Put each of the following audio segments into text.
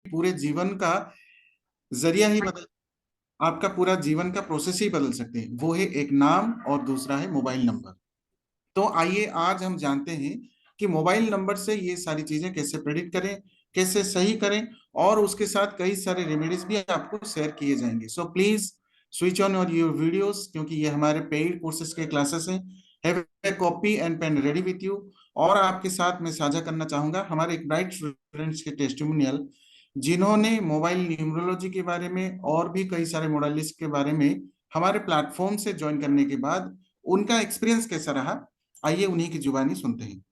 पूरे जीवन का जरिया ही बदल, आपका पूरा जीवन का प्रोसेस ही बदल सकते हैं। वो है एक नाम और दूसरा है मोबाइल नंबर। तो आइए आज हम जानते हैं कि मोबाइल नंबर से ये सारी चीजें कैसे प्रेडिक्ट करें, कैसे सही करें, और उसके साथ कई सारे रेमेडीज भी आपको शेयर किए जाएंगे। So please switch on your videos, क्योंकि ये हमारे पेड कोर्सेज के क्लासेस हैं। Have a copy and pen ready with you. और आपके साथ मैं साझा करना चाहूंगा हमारे एक ब्राइट स्टूडेंट्स के टेस्टिमोनियल, जिन्होंने मोबाइल न्यूमरोलॉजी के बारे में और भी कई सारे मोडालिस्ट के बारे में हमारे प्लेटफॉर्म से ज्वाइन करने के बाद उनका एक्सपीरियंस कैसा रहा, आइए उन्हीं की जुबानी सुनते हैं।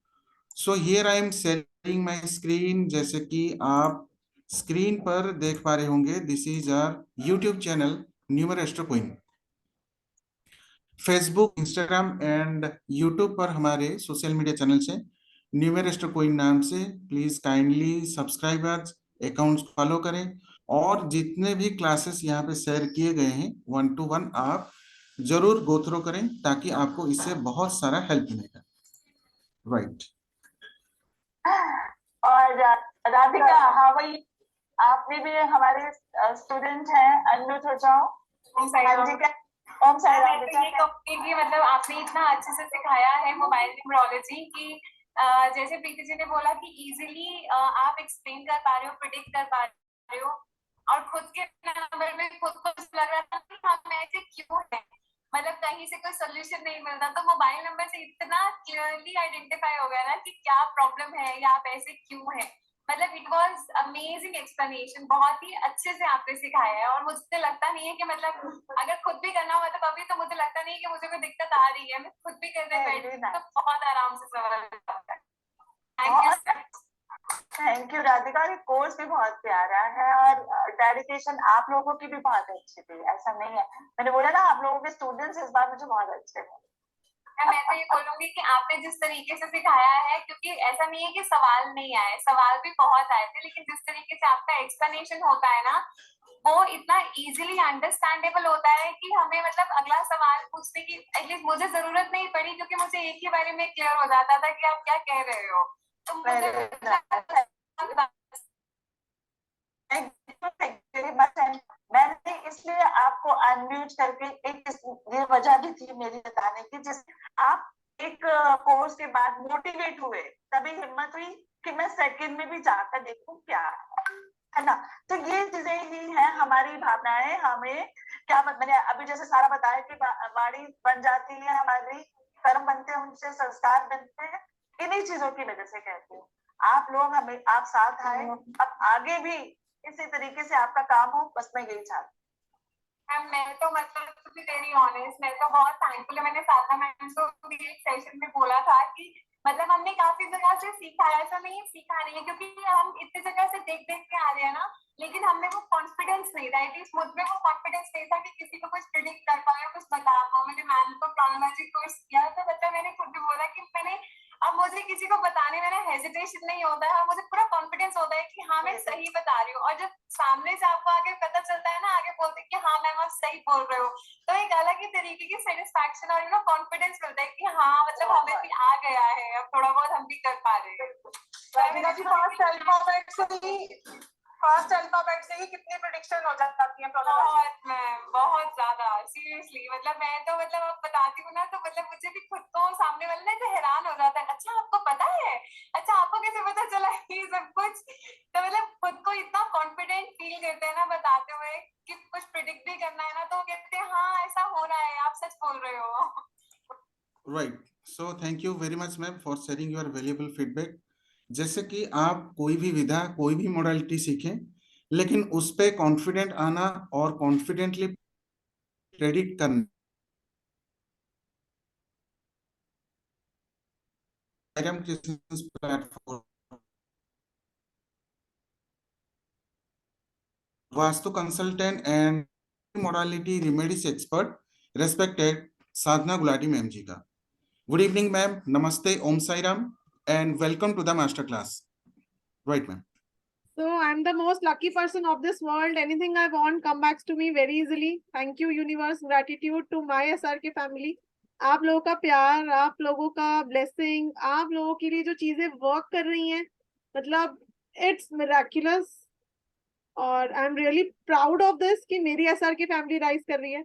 So here I am sharing my screen. जैसे कि आप स्क्रीन पर देख पा रहे होंगे, this is our YouTube channel Numerostro queen. Facebook, Instagram and YouTube पर हमारे सोशल मीडिया चैनल्स हैं न्यूमरोस्ट्रो क्वीन नाम से। Please kindly subscribe us, accounts follow करें, और जितने भी क्लासेस यहाँ पे शेयर किए गए हैं 1 to 1 आप जरूर गो थ्रू करें, ताकि आपको इससे बहुत सारा हेल्प मिलेगा। राइट। और राधिका, हाँ वही, आपने भी हमारे स्टूडेंट हैं, अनम्यूट हो जाओ। हाँ जी, ओम साई राम। मैं तो ये कहूंगी कि मतलब आपने इतना अच्छे से सिखाया है मोबाइल न्यूमरोलॉजी की, जैसे प्रीति जी ने बोला कि इजीली आप एक्सप्लेन कर पा रहे हो, प्रिडिक्ट कर पा रहे हो, और खुद के नंबर में खुद को लग रहा था कि हम ऐसे क्यों है, मतलब कहीं से कोई सोल्यूशन नहीं मिलता, तो मोबाइल नंबर से इतना क्लियरली आइडेंटिफाई हो गया ना कि क्या प्रॉब्लम है या आप ऐसे क्यों है। मतलब इट वाज अमेजिंग एक्सप्लेनेशन, बहुत ही अच्छे से आपने सिखाया है। और मुझे लगता नहीं है कि मतलब अगर खुद भी करना हुआ तो कभी, तो मुझे लगता नहीं है कि मुझे कोई दिक्कत आ रही है, मैं खुद भी करने बैठी तो बहुत आराम से समझ आता है। Thank you. Thank you Radhika, ये कोर्स भी बहुत प्यारा है और डेडिकेशन आप लोगों की भी बहुत अच्छी थी, ऐसा नहीं है। मैंने बोला ना, आप लोगों के स्टूडेंट्स इस बार मुझे बहुत अच्छे हैं। मैं तो ये बोलूंगी कि आपने जिस तरीके से सिखाया है, क्योंकि ऐसा नहीं है कि सवाल नहीं आए, सवाल भी बहुत आए थे, लेकिन जिस तरीके से आपका एक्सप्लेनेशन होता है ना, वो इतना इजीली अंडरस्टैंडेबल होता है कि हमें मतलब अगला सवाल पूछने की एटलीस्ट मुझे जरूरत नहीं पड़ी, क्योंकि मुझे एक ही बारे में क्लियर हो जाता था कि आप क्या कह रहे हो। तो मैंने इसलिए आपको अनम्यूट करके एक ये वजह भी थी मेरी बताने की, जिस आप एक कोर्स के बाद मोटिवेट हुए, तभी हिम्मत हुई कि मैं सेकंड में भी जाकर देखूं क्या है ना। तो ये चीजें ही हैं हमारी भावनाएं, हमें क्या मैंने अभी जैसे सारा बताया कि वाणी बन जाती है हमारी, कर्म बनते हैं, उनसे संस्कार बनते हैं, इन्हीं चीजों की वजह से कहती हूँ। आप लोग हमें, आप साथ आए, अब आगे भी इसी तरीके से आपका काम हो, बस मैं यही चाहती हूँ। मैं तो मतलब टू बी वेरी ऑनेस्ट, मैं तो बहुत थैंकफुल है। मैंने साधना मैम को भी एक सेशन में बोला था कि मतलब हमने काफी जगह से सीखा है, ऐसा नहीं सीखा नहीं है, क्योंकि हम इतनी जगह से देख देख के आ रहे हैं ना, लेकिन हमने वो कॉन्फिडेंस नहीं था, एटलीस्ट मुझ में वो कॉन्फिडेंस नहीं था कि किसी को कुछ प्रिडिक्ट कर पाए, कुछ बता पाओ। मैंने मैम को प्रोनोलॉजी कोर्स किया तो मतलब मैंने खुद भी बोला कि मैंने, अब मुझे किसी को बताने में ना हेजिटेशन नहीं होता है, मुझे पूरा कॉन्फिडेंस होता है कि हाँ मैं सही बता रही हूँ। और जब सामने से आपको आगे पता चलता है ना, आगे बोलते हैं कि हाँ मैम आप सही बोल रहे हो, तो एक अलग ही तरीके की सेटिस्फैक्शन और कॉन्फिडेंस मिलता है कि हाँ मतलब हमें भी आ गया है, अब थोड़ा बहुत हम भी कर पा रहे हैं। फर्स्ट अल्फाबेट से ही कितनी प्रेडिक्शन हो जाती है। बहुत मैम, बहुत ज्यादा, सीरियसली। मतलब मैं तो मतलब अब बताती हूँ ना, तो मतलब मुझे भी खुद को सामने वाले ना तो हैरान हो जाता है, अच्छा आपको पता है, अच्छा आपको कैसे पता चला ये सब कुछ। तो मतलब खुद को इतना कॉन्फिडेंट फील करते हैं ना बताते हुए कि कुछ प्रिडिक्ट भी करना है ना, तो कहते हैं हाँ ऐसा हो रहा है, आप सच बोल रहे हो। Right. So thank you very much ma'am for sharing your valuable feedback. जैसे कि आप कोई भी विधा, कोई भी मोडालिटी सीखें, लेकिन उस पे कॉन्फिडेंट आना और कॉन्फिडेंटली प्रेडिक्ट करना, platform Vastu consultant and modality remedies expert respected Sadhana Gulati ma'am ji का। गुड इवनिंग मैम, नमस्ते, Om Sai Ram, and welcome to the master class. Right ma'am. So I'm the most lucky person of this world. Anything I want come back to me very easily. Thank you universe. Gratitude to my SRK family. आप लोगों का प्यार, आप लोगों का blessing, आप लोगों के लिए जो चीजें वर्क कर रही हैं, मतलब इट्स मिराक्युलस। और आई am really proud of this कि मेरी एसआर की फैमिली राइज कर रही है,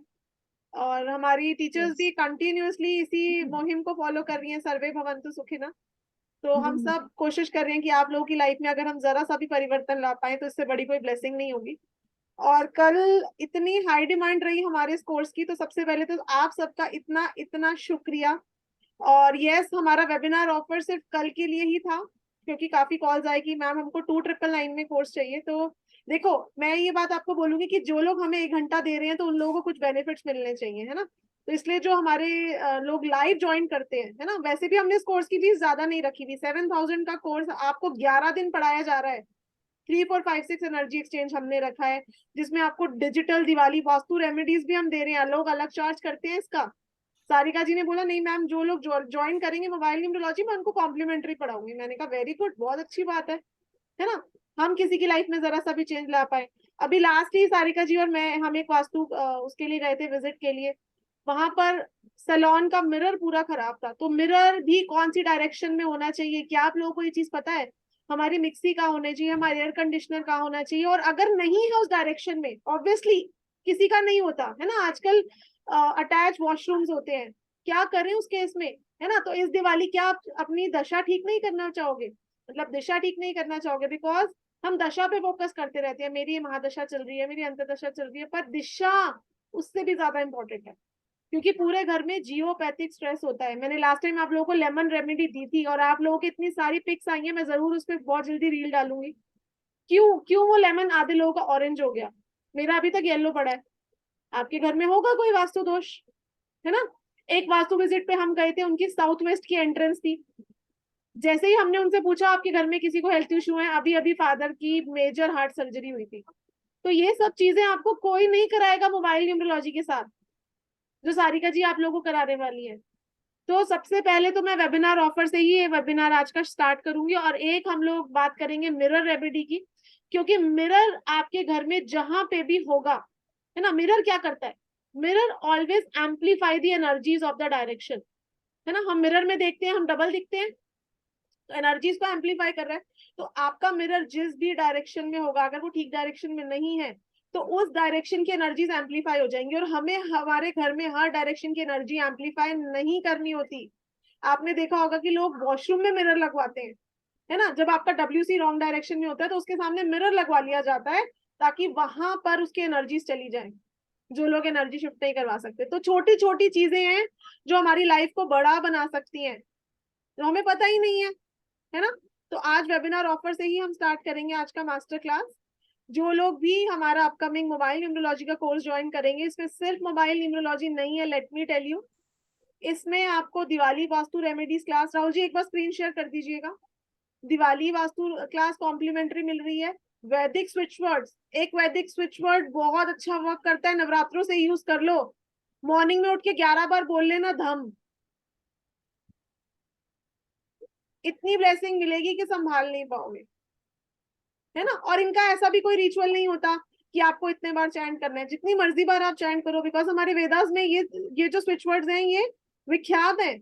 और हमारी टीचर्स भी कंटिन्यूअसली इसी मुहिम को फॉलो कर रही हैं, सर्वे भवन्तु सुखिनः। तो हम सब कोशिश कर रहे हैं कि आप लोगों की लाइफ में अगर हम जरा सा भी परिवर्तन ला पाए तो इससे बड़ी कोई ब्लेसिंग नहीं होगी। और कल इतनी हाई डिमांड रही हमारे इस कोर्स की, तो सबसे पहले तो आप सबका इतना इतना शुक्रिया। और यस, हमारा वेबिनार ऑफर सिर्फ कल के लिए ही था, क्योंकि काफी कॉल्स आई कि मैम हमको 2999 में कोर्स चाहिए। तो देखो, मैं ये बात आपको बोलूंगी कि जो लोग हमें 1 घंटा दे रहे हैं तो उन लोगों को कुछ बेनिफिट्स मिलने चाहिए, है ना। तो इसलिए जो हमारे लोग लाइव ज्वाइन करते हैं, है ना, वैसे भी हमने इस कोर्स की फीस ज्यादा नहीं रखी हुई। 7000 का कोर्स आपको 11 दिन पढ़ाया जा रहा है। 3, 4, 5, 6 एनर्जी एक्सचेंज हमने रखा है, जिसमें आपको डिजिटल दिवाली वास्तु रेमेडीज भी हम दे रहे हैं। लोग अलग चार्ज करते हैं इसका। सारिका जी ने बोला नहीं मैम, जो लोग ज्वाइन करेंगे मोबाइल न्यूमरोलॉजी में उनको कॉम्प्लीमेंट्री पढ़ाऊंगी। मैंने कहा वेरी गुड, बहुत अच्छी बात है ना। हम किसी की लाइफ में जरा सा भी चेंज ला पाए। अभी लास्ट ही सारिका जी और मैं, हम एक वास्तु उसके लिए गए थे विजिट के लिए। वहां पर सैलून का मिरर पूरा खराब था। तो मिरर भी कौन सी डायरेक्शन में होना चाहिए, क्या आप लोगों को ये चीज पता है? हमारी मिक्सी कहाँ होना चाहिए, हमारे एयर कंडीशनर कहाँ होना चाहिए? और अगर नहीं है उस डायरेक्शन में, ऑब्वियसली किसी का नहीं होता है ना, आजकल अटैच वॉशरूम्स होते हैं, क्या करें उस केस में, है ना। तो इस दिवाली क्या आप अपनी दशा ठीक नहीं करना चाहोगे, मतलब दिशा ठीक नहीं करना चाहोगे? बिकॉज हम दशा पे फोकस करते रहते हैं, मेरी महादशा चल रही है, मेरी अंतदशा चल रही है, पर दिशा उससे भी ज्यादा इंपॉर्टेंट है, क्योंकि पूरे घर में जियोपैथिक स्ट्रेस होता है। मैंने लास्ट टाइम आप लोगों को लेमन रेमेडी दी थी, और आप लोगों की इतनी सारी पिक्स आई हैं, मैं जरूर उस पर बहुत जल्दी रील डालूंगी। क्यों क्यों वो लेमन आधे लोगों का ऑरेंज हो गया, मेरा अभी तक येलो पड़ा है। आपके घर में होगा कोई वास्तु दोष, है ना। एक वास्तु विजिट पे हम गए थे, उनकी साउथ वेस्ट की एंट्रेंस थी। जैसे ही हमने उनसे पूछा आपके घर में किसी को हेल्थ इश्यू है, अभी अभी फादर की मेजर हार्ट सर्जरी हुई थी। तो ये सब चीजें आपको कोई नहीं कराएगा मोबाइल न्यूमरोलॉजी के साथ, जो सारिका जी आप लोगों को कराने वाली है। तो सबसे पहले तो मैं वेबिनार ऑफर से ही ये वेबिनार आज का स्टार्ट करूंगी, और एक हम लोग बात करेंगे मिरर रेमेडी की, क्योंकि मिरर आपके घर में जहां पे भी होगा, है ना, मिरर क्या करता है, mirror always amplify the energies of the direction, है ना। हम मिरर में देखते हैं, हम डबल दिखते हैं, तो एनर्जीज को एम्पलीफाई कर रहा है। तो आपका मिरर जिस भी डायरेक्शन में होगा, अगर वो ठीक डायरेक्शन में नहीं है, तो उस डायरेक्शन की एनर्जीज एम्पलीफाई हो जाएंगी। और हमें हमारे घर में हर डायरेक्शन की एनर्जी एम्पलीफाई नहीं करनी होती। आपने देखा होगा कि लोग वॉशरूम में मिरर लगवाते हैं, है ना। जब आपका WC रॉन्ग डायरेक्शन में होता है तो उसके सामने मिरर लगवा लिया जाता है, ताकि वहां पर उसकी एनर्जीज चली जाए, जो लोग एनर्जी शिफ्ट नहीं करवा सकते। तो छोटी छोटी चीजें हैं जो हमारी लाइफ को बड़ा बना सकती हैं, जो हमें पता ही नहीं है ना। तो आज वेबिनार ऑफर से ही हम स्टार्ट करेंगे आज का मास्टर क्लास। जो लोग भी हमारा अपकमिंग मोबाइल न्यूमरोलॉजी का कोर्स ज्वाइन करेंगे, इसमें सिर्फ मोबाइल न्यूमरोलॉजी नहीं है, लेट मी टेल यू। इसमें आपको दिवाली वास्तु रेमेडीज क्लास, राहुल जी एक बार स्क्रीन शेयर कर दीजिएगा, दिवाली वास्तु क्लास कॉम्प्लीमेंट्री मिल रही है। वैदिक स्विच वर्ड्स, एक वैदिक स्विच वर्ड बहुत अच्छा वर्क करता है, नवरात्रों से यूज कर लो। मॉर्निंग में उठ के 11 बार बोल लेना धम, इतनी ब्लेसिंग मिलेगी कि संभाल नहीं पाओगे, है ना। और इनका ऐसा भी कोई रिचुअल नहीं होता कि आपको इतने बार चैंट करना है, जितनी मर्जी बार आप चैंट करो, बिकॉज हमारे वेदास में ये जो स्विच वर्ड्स हैं ये विख्यात है।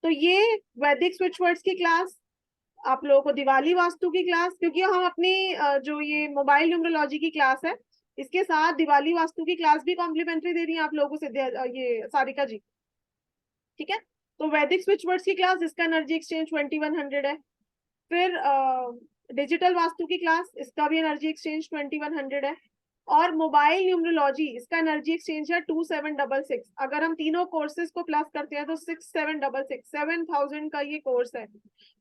तो ये वैदिक स्विच वर्ड्स की क्लास, आप लोगों को दिवाली वास्तु की क्लास, क्योंकि हम अपनी जो ये मोबाइल न्यूमरोलॉजी की क्लास है, इसके साथ दिवाली वास्तु की क्लास भी कॉम्प्लीमेंट्री दे रही है आप लोगों से ये सारिका जी, ठीक है। तो वैदिक स्विच वर्ड्स की क्लास, इसका एनर्जी एक्सचेंज 2100 है। फिर डिजिटल वास्तु की क्लास, इसका भी एनर्जी एक्सचेंज 2100 है। और मोबाइल न्यूमरोलॉजी, इसका एनर्जी एक्सचेंज है 2766। अगर हम तीनों कोर्सेज को प्लस करते हैं तो 6766, 7000 का ये कोर्स है,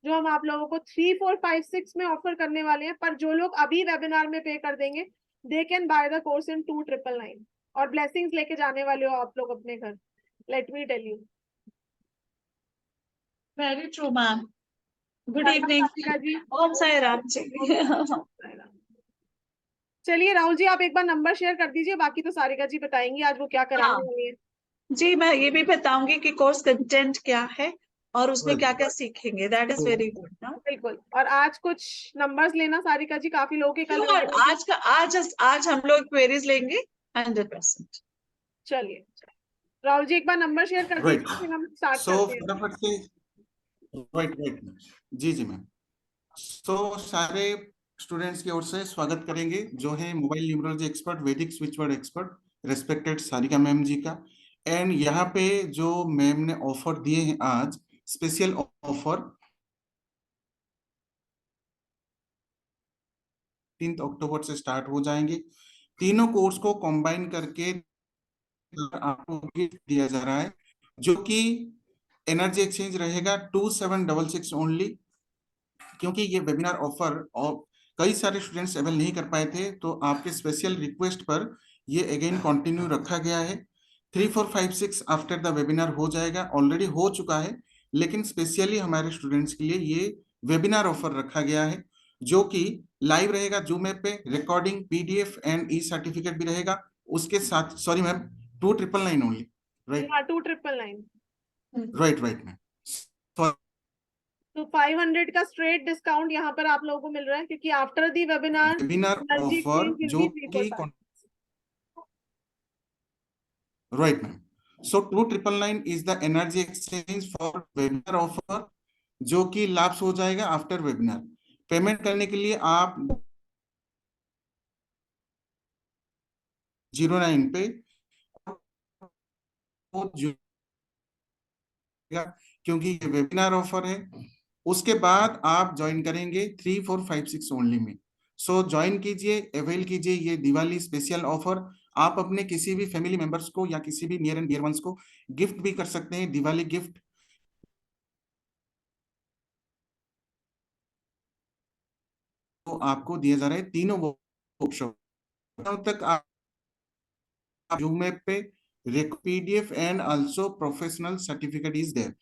जो हम आप लोगों को 3, 4, 5, 6 में ऑफर करने वाले हैं। पर जो लोग अभी वेबिनार में पे कर देंगे, they can by the course in 2999, और ब्लेसिंग्स लेके जाने वाले हो आप लोग अपने घर, let me tell you. Very true ma'am. Good evening ji, Om Sai Ram ji. चलिए राहुल जी आप एक बार नंबर शेयर कर दीजिए, बाकी तो सारिका जी बताएंगी आज वो क्या कराने हाँ। वाली है। जी, मैं ये भी बताऊंगी कि कोर्स कंटेंट क्या है और उसमें क्या क्या सीखेंगे। दैट इज वेरी गुड ना। बिल्कुल, और आज कुछ नंबर्स लेना सारिका जी, काफी लोगों के कल आज हम लोग क्वेरीज लेंगे 100%। चलिए राहुल जी एक बार नंबर शेयर कर Right. दीजिए, फिर हम स्टार्ट सो करते हैं। फटाफट से, राइट जी मैम। सो सारे स्टूडेंट्स की ओर से स्वागत करेंगे जो है mobile numerology expert, Vedic switch word expert, respected Sarika ma'am ji का। एंड यहाँ पे जो मैम ने ऑफर दिए हैं आज, स्पेशल ऑफर 3 अक्टूबर से स्टार्ट हो जाएंगे। तीनों कोर्स को कंबाइन करके आपको गिफ्ट दिया जा रहा है, जो कि एनर्जी एक्सचेंज रहेगा 2766 ओनली। क्योंकि ये वेबिनार ऑफर और कई सारे स्टूडेंट्स अवेल नहीं कर पाए थे, तो आपके स्पेशल रिक्वेस्ट पर ये अगेन कंटिन्यू रखा गया है। 3, 4, 5, 6 आफ्टर द वेबिनार हो जाएगा, ऑलरेडी हो चुका है, लेकिन स्पेशली हमारे स्टूडेंट्स के लिए ये वेबिनार ऑफर रखा गया है, जो कि लाइव रहेगा जूम ऐप पे, recording, PDF and E certificate भी रहेगा उसके साथ। Sorry ma'am, 2999 only, right? 2999। Right ma'am. तो 500 का स्ट्रेट डिस्काउंट यहाँ पर आप लोगों को मिल रहा है, क्योंकि after the webinar webinar energy offer exchange will जो बी फ्री फॉर कि right ma'am, so 2999 is the energy exchange for webinar offer, जो कि लाप्स हो जाएगा आफ्टर वेबिनार। पेमेंट करने के लिए आप 09 पे क्योंकि ये वेबिनार ऑफर है। उसके बाद आप ज्वाइन करेंगे 3, 4, 5, 6 ओनली में। सो ज्वाइन कीजिए, अवेल कीजिए ये दिवाली स्पेशल ऑफर। आप अपने किसी भी फैमिली मेंबर्स को या किसी भी नियर एंड डियर वंस को गिफ्ट भी कर सकते हैं, दिवाली गिफ्ट। तो आपको दिया जा रहा है तीनों वर्कशॉप तक। आप जूम ऐप पे PDF and also professional certificate is there.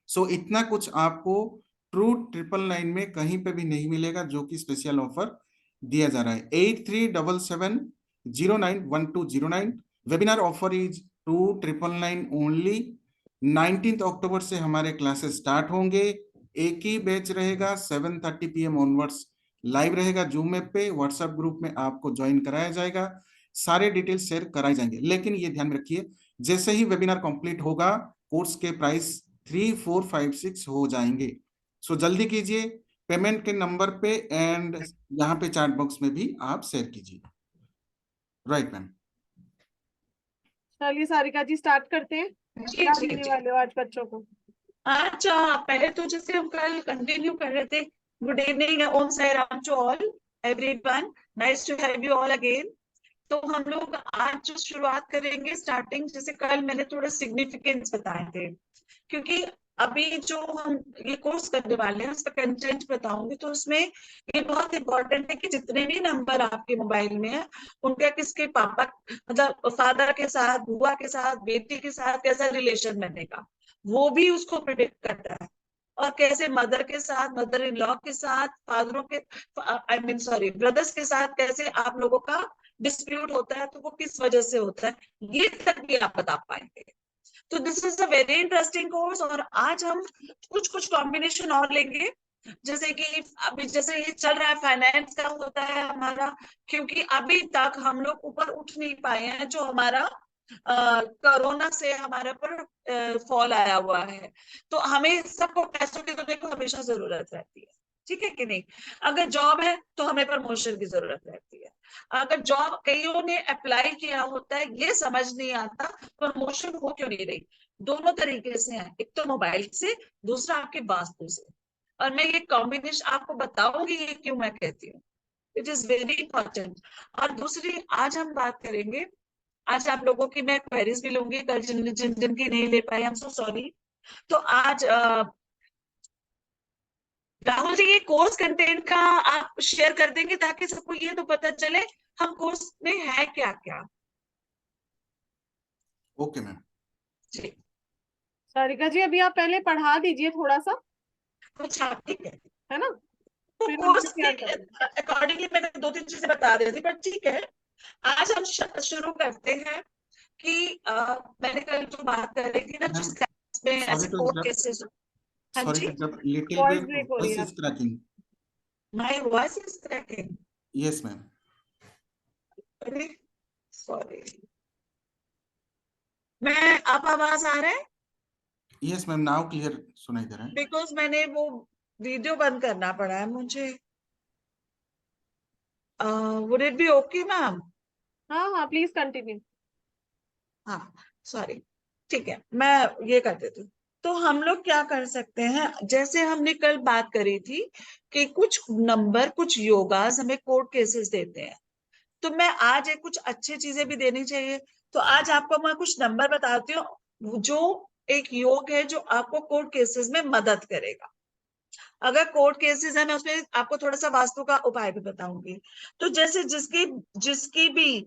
So इतना कुछ आपको ट्रू 999 में कहीं पे भी नहीं मिलेगा, जो कि स्पेशल ऑफर दिया जा रहा है। 8377091209। Webinar offer is 2999 only. 19 अक्टूबर से हमारे क्लासेस स्टार्ट होंगे। एक ही बैच रहेगा, 7:30 PM ऑनवर्ड्स लाइव रहेगा जूम ऐप पे। व्हाट्सएप ग्रुप में आपको ज्वाइन कराया जाएगा, सारे डिटेल्स शेयर कराए जाएंगे। लेकिन ये ध्यान में रखिए, जैसे ही वेबिनार कंप्लीट होगा कोर्स के प्राइस 3, 4, 5, 6 हो जाएंगे। सो जल्दी कीजिए पेमेंट के नंबर पे, एंड यहाँ पे चैट बॉक्स में भी आप शेयर कीजिए। Right ma'am. चलिए सारिका जी स्टार्ट करते हैं। जी क्या जी देने जी। वाले हो आज बच्चों को? अच्छा, पहले तो जैसे हम कल कंटिन्यू कर रहे थे, good evening, Om Sai Ram to all everyone, nice to have you all again. तो हम लोग आज जो शुरुआत करेंगे, स्टार्टिंग जैसे कल मैंने थोड़ा सिग्निफिकेंस बताए थे, क्योंकि अभी जो हम ये कोर्स करने वाले हैं उसका कंटेंट बताऊंगी, तो उसमें ये बहुत इंपॉर्टेंट है कि जितने भी नंबर आपके मोबाइल में है उनका किसके पापा, मतलब फादर के साथ, बुआ के साथ, बेटी के साथ कैसा रिलेशन बनेगा, वो भी उसको प्रिडिक्ट करता है। और कैसे मदर के साथ, मदर इन लॉ के साथ, फादरों के, आई मीन सॉरी, ब्रदर्स के साथ कैसे आप लोगों का डिस्प्यूट होता है, तो वो किस वजह से होता है, ये तक भी आप बता पाएंगे। तो this is a very interesting course. और आज हम कुछ कुछ कॉम्बिनेशन और लेंगे, जैसे कि अभी जैसे ये चल रहा है फाइनेंस का होता है हमारा, क्योंकि अभी तक हम लोग ऊपर उठ नहीं पाए हैं, जो हमारा कोरोना से हमारे पर फॉल आया हुआ है। तो हमें सबको पैसों की तो देखो हमेशा जरूरत रहती है, ठीक है कि नहीं? अगर जॉब है तो हमें प्रमोशन की जरूरत रहती है। अगर जॉब कईयों ने अप्लाई किया होता है, ये समझ नहीं आता प्रमोशन हो क्यों नहीं रही। दोनों तरीके से है, एक तो मोबाइल से, दूसरा आपके वास्तु से। और मैं ये कॉम्बिनेशन आपको बताऊंगी ये क्यों मैं कहती हूँ, इट इज वेरी इंपॉर्टेंट। और दूसरी आज हम बात करेंगे, आज आप लोगों की मैं क्वेरीज भी लूंगी, कल जिन जिन जिनकी नहीं ले पाई, आई एम सो सॉरी। तो आज राहुल जी ये कोर्स कंटेंट का आप शेयर कर देंगे, ताकि सबको ये तो पता चले हम कोर्स में है क्या क्या। Okay ma'am. जी, सारिका जी अभी आप पहले पढ़ा दीजिए थोड़ा सा, अच्छा ठीक है ना, तो फिर हम कोर्स के तैयार करेंगे। अकॉर्डिंगली मैंने 2-3 चीजें बता दी थी, पर ठीक है। आज हम शुरू करते हैं कि मैंने कल जो बात कर रही थी ना, जो मैम स्टेप्स में सॉरी ऐसे टू कोर्ट इंटरप्ट, केसेस। हाँ सॉरी टू जी, interrupt, little voice bit break हो रही वॉइस है इज आपकी। Cracking. My voice is cracking. Yes ma'am. अरे सॉरी, मैं आप आवाज आ रहा है? यस मैम, नाउ क्लियर सुनाई दे रहा है। बिकॉज मैंने वो वीडियो बंद करना पड़ा है मुझे। Would it be okay ma'am? हाँ हाँ, प्लीज कंटिन्यू। हाँ सॉरी, ठीक है, मैं ये कर देती हूँ। तो हम लोग क्या कर सकते हैं, जैसे हमने कल बात करी थी कि कुछ नंबर, कुछ योगास हमें कोर्ट केसेस देते हैं, तो मैं आज एक कुछ अच्छी चीजें भी देनी चाहिए। तो आज आपको मैं कुछ नंबर बताती हूँ जो एक योग है जो आपको कोर्ट केसेस में मदद करेगा। अगर कोर्ट केसेस है, मैं उसमें आपको थोड़ा सा वास्तु का उपाय भी बताऊंगी। तो जैसे जिसकी जिसकी भी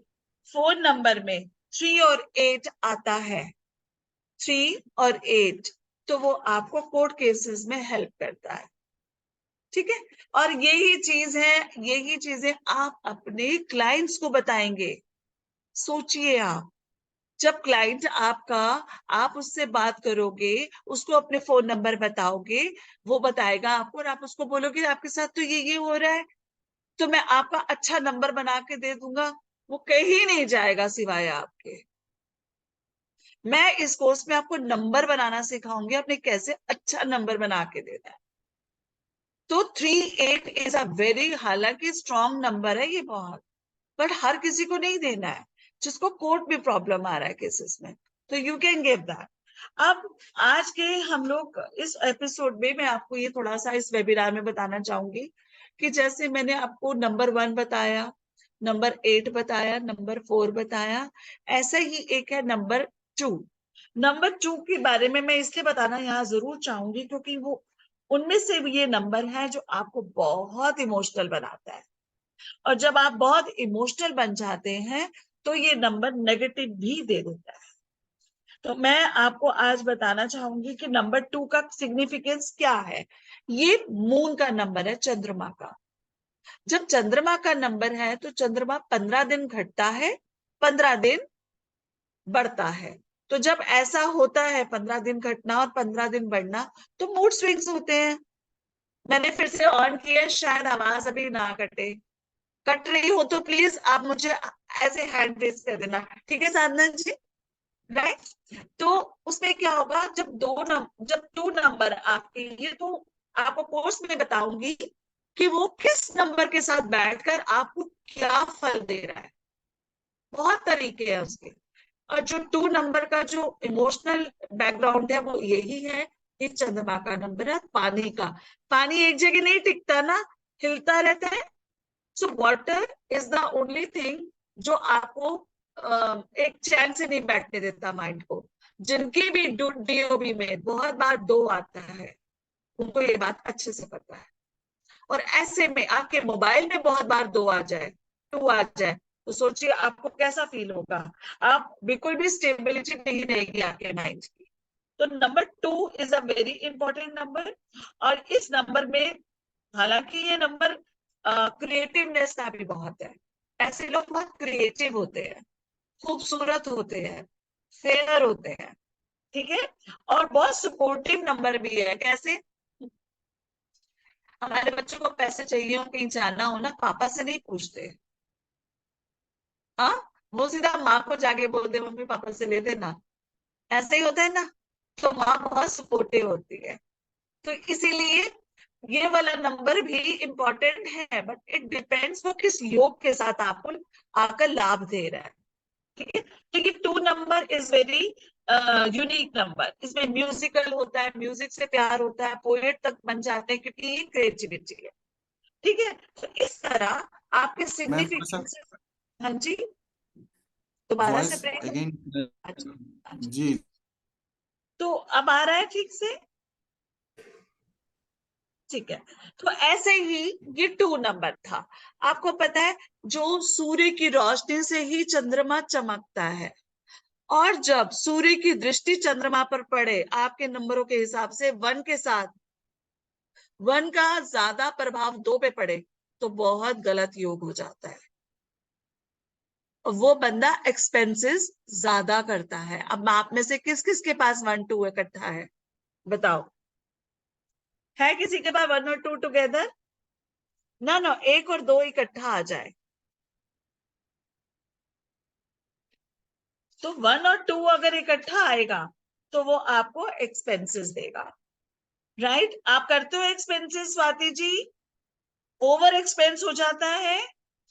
फोन नंबर में 3 और 8 आता है, 3 और 8, तो वो आपको कोर्ट केसेस में हेल्प करता है। ठीक है, और यही चीज है, यही चीजें आप अपने क्लाइंट्स को बताएंगे। सोचिए आप, जब क्लाइंट आपका, आप उससे बात करोगे, उसको अपने फोन नंबर बताओगे, वो बताएगा आपको, और आप उसको बोलोगे आपके साथ तो ये हो रहा है, तो मैं आपका अच्छा नंबर बना के दे दूंगा, वो कहीं नहीं जाएगा सिवाय आपके। मैं इस कोर्स में आपको नंबर बनाना सिखाऊंगी, आपने कैसे अच्छा नंबर बना के देना है। तो 3-8 इज अ वेरी, हालांकि स्ट्रॉन्ग नंबर है ये बहुत, बट हर किसी को नहीं देना है, जिसको कोर्ट में प्रॉब्लम आ रहा है केसेस में, तो यू कैन गिव दैट। अब आज के हम लोग इस एपिसोड में मैं आपको ये थोड़ा सा इस वेबिनार में बताना चाहूंगी कि जैसे मैंने आपको नंबर 1 बताया, नंबर 8 बताया, नंबर 4 बताया, ऐसा ही एक है नंबर 2। नंबर 2 के बारे में मैं इसलिए बताना यहाँ जरूर चाहूंगी क्योंकि वो उनमें से भी ये नंबर है जो आपको बहुत इमोशनल बनाता है, और जब आप बहुत इमोशनल बन जाते हैं तो ये नंबर नेगेटिव भी दे देता है। तो मैं आपको आज बताना चाहूंगी कि नंबर 2 का सिग्निफिकेंस क्या है। ये मून का नंबर है, चंद्रमा का। जब चंद्रमा का नंबर है तो चंद्रमा 15 दिन घटता है, 15 दिन बढ़ता है। तो जब ऐसा होता है 15 दिन घटना और 15 दिन बढ़ना, तो मूड स्विंग्स होते हैं। मैंने फिर से ऑन किया, शायद आवाज अभी ना कटे, कट रही हो तो प्लीज आप मुझे ऐसे हैंड रेज कर देना, ठीक है साधना जी, राइट? तो उसमें क्या होगा, जब 2 नंबर आपके, ये तो आपको कोर्स में बताऊंगी कि वो किस नंबर के साथ बैठकर आपको क्या फल दे रहा है, बहुत तरीके हैं उसके। और जो 2 नंबर का जो इमोशनल बैकग्राउंड है वो यही है, ये चंद्रमा का नंबर है, पानी का। पानी एक जगह नहीं टिकता ना, हिलता रहता है। So water is the only thing जो आपको एक चैन से नहीं बैठने देता माइंड को। जिनकी भी डीओबी में बहुत बार 2 आता है, उनको ये बात अच्छे से पता है। और ऐसे में आपके मोबाइल में बहुत बार 2 आ जाए, 2 आ जाए, तो सोचिए आपको कैसा फील होगा। आप बिल्कुल भी स्टेबिलिटी नहीं रहेगी आपके माइंड की। तो number 2 is a very important number. और इस नंबर में, हालांकि ये नंबर क्रिएटिवनेस का भी बहुत है, ऐसे लोग बहुत क्रिएटिव होते हैं, खूबसूरत होते हैं, फेयर होते हैं, ठीक है। और बहुत सपोर्टिव नंबर भी है। कैसे? हमारे बच्चों को पैसे चाहिए हो, कहीं जाना हो ना, पापा से नहीं पूछते, हाँ, वो सीधा माँ को जाके बोलते मम्मी पापा से ले देना, ऐसे ही होता है ना। तो माँ बहुत सपोर्टिव होती है। तो इसीलिए ये वाला नंबर भी इंपॉर्टेंट है, बट इट डिपेंड्स वो किस योग के साथ आपको आकर लाभ दे रहा है, ठीक है। क्योंकि 2 number is very unique number, इसमें म्यूजिकल होता है, म्यूजिक से प्यार होता है, पोएट तक बन जाते हैं क्योंकि ये क्रिएटिविटी है, ठीक है। तो इस तरह आपके मैम थोड़ा सा सिग्निफिकेंस। हाँ जी, दोबारा से वॉइस ब्रेक। अगेन। अच्छा, अच्छा, जी। तो अब आ रहा है ठीक से? ठीक है। तो ऐसे ही ये 2 नंबर था। आपको पता है जो सूर्य की रोशनी से ही चंद्रमा चमकता है, और जब सूर्य की दृष्टि चंद्रमा पर पड़े आपके नंबरों के हिसाब से 1 के साथ, 1 का ज्यादा प्रभाव 2 पे पड़े तो बहुत गलत योग हो जाता है, वो बंदा एक्सपेंसेस ज्यादा करता है। अब आप में से किस किस के पास 1 2 इकट्ठा है, बताओ? है किसी के पास 1 और 2 टुगेदर? ना ना, 1 और 2 इकट्ठा आ जाए। तो 1 और 2 अगर इकट्ठा आएगा तो वो आपको एक्सपेंसेस देगा, राइट? आप करते हो expenses Swati ji? Over expense हो जाता है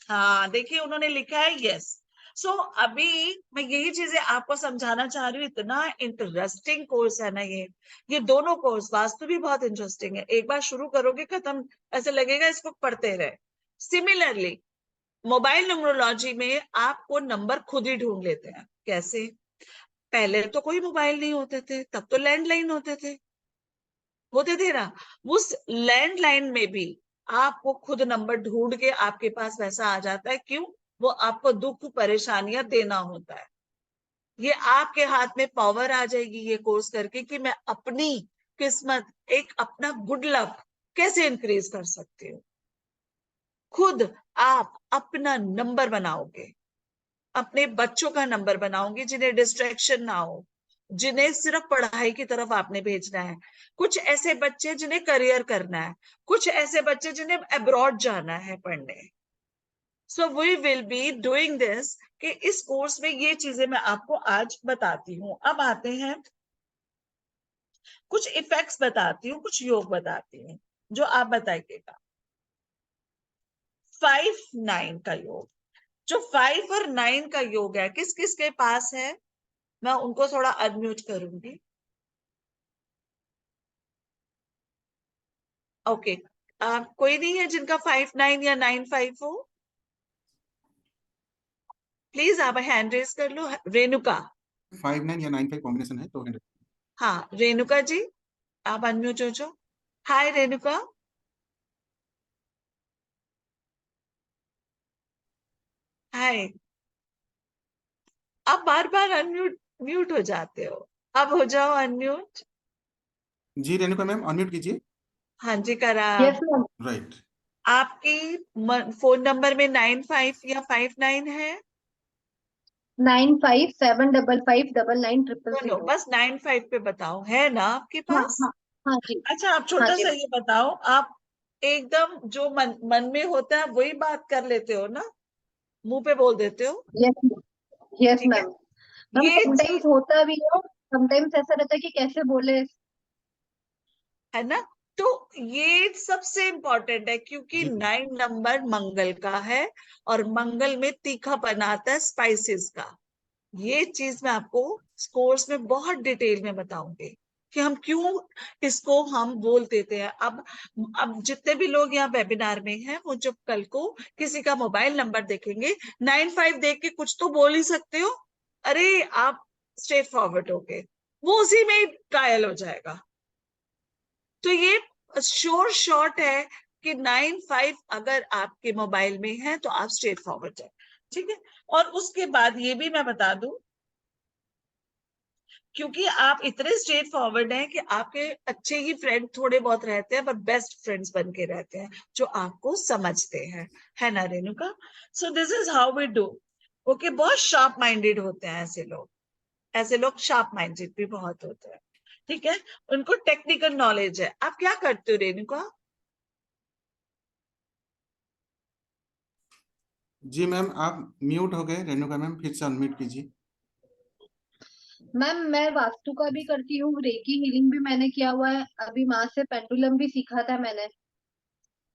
हाँ देखिए उन्होंने लिखा है यस। सो अभी मैं यही चीजें आपको समझाना चाह रही हूँ, इतना इंटरेस्टिंग कोर्स है ना ये दोनों कोर्स वास्तु भी बहुत इंटरेस्टिंग है। एक बार शुरू करोगे खत्म ऐसे लगेगा इसको पढ़ते रहे। सिमिलरली मोबाइल न्यूमरोलॉजी में आपको नंबर खुद ही ढूंढ लेते हैं। कैसे? पहले तो कोई मोबाइल नहीं होते थे, तब तो लैंडलाइन होते थे ना। उस लैंडलाइन में भी आपको खुद नंबर ढूंढ के आपके पास वैसा आ जाता है। क्यों? वो आपको दुख परेशानियां देना होता है। ये आपके हाथ में पावर आ जाएगी ये कोर्स करके कि मैं अपनी किस्मत, एक अपना गुड लक कैसे इंक्रीज कर सकती हूँ। खुद आप अपना नंबर बनाओगे, अपने बच्चों का नंबर बनाओगे जिन्हें डिस्ट्रैक्शन ना हो, जिन्हें सिर्फ पढ़ाई की तरफ आपने भेजना है। कुछ ऐसे बच्चे जिन्हें करियर करना है, कुछ ऐसे बच्चे जिन्हें अब्रॉड जाना है पढ़ने। So we will be doing this कि इस कोर्स में ये चीजें मैं आपको आज बताती हूँ। अब आते हैं कुछ इफेक्ट्स बताती हूँ, कुछ योग बताती हूँ जो आप बताइएगा। 5-9 का योग, जो 5 और 9 का योग है किस किस के पास है, मैं उनको थोड़ा अनम्यूट करूंगी। ओके कोई नहीं है जिनका 5-9 या 9-5 हो? प्लीज आप हैंड रेज कर लो। रेणुका। 5-9 या 9-5 कॉम्बिनेशन है तो हाँ रेणुका जी आप अनम्यूट हो जाओ। हाय रेणुका। हाय। आप बार बार अनम्यूट म्यूट हो जाते हो, अब हो जाओ अनम्यूट। जी रेणुका मैम अनम्यूट कीजिए। हाँ जी करा। Yes ma'am. राइट। आपकी फोन नंबर में 9-5 या 5-9 है? 9575559900। बस 9-5 पे बताओ, है ना आपके हाँ पास? हाँ हाँ जी। अच्छा आप हाँ छोटा जी सा ये बताओ, आप एकदम जो मन में होता है वही बात कर लेते हो ना, मुंह पे बोल देते हो? यस यस ठीक है। मैम। मैम ये चीज समटाइम्स होता भी है, समटाइम्स ऐसा रहता है कि कैसे बोले। है ना, तो ये सबसे इंपॉर्टेंट है क्योंकि जी 9 नंबर मंगल का है और मंगल में तीखापन आता है स्पाइसेस का। ये चीज मैं आपको कोर्स में बहुत डिटेल में बताऊंगी कि हम क्यों इसको हम बोल देते हैं। अब जितने भी लोग यहाँ वेबिनार में हैं वो जब कल को किसी का मोबाइल नंबर देखेंगे 9-5 देख के कुछ तो बोल ही सकते हो, अरे आप स्ट्रेट फॉरवर्ड हो गए, वो उसी में ही ट्रायल हो जाएगा। तो ये श्योर शॉट है कि 9-5 अगर आपके मोबाइल में है तो आप स्ट्रेट फॉरवर्ड है। ठीक है। और उसके बाद ये भी मैं बता दूं, क्योंकि आप इतने स्ट्रेट फॉरवर्ड हैं कि आपके अच्छे ही फ्रेंड थोड़े बहुत रहते हैं पर बेस्ट फ्रेंड्स बन के रहते हैं जो आपको समझते हैं, है ना Renuka? So this is how we do. Okay बहुत शार्प माइंडेड होते हैं ऐसे लोग शार्प माइंडेड भी बहुत होते हैं। ठीक है। उनको टेक्निकल नॉलेज है। आप क्या करते हो रेणुका? जी मैम आप म्यूट हो गए रेणुका मैम, फिर से अनम्यूट कीजिए। मैम मैं वास्तु का भी करती हूँ, रेकी हीलिंग भी मैंने किया हुआ है, अभी माँ से पेंडुलम भी सीखा था मैंने।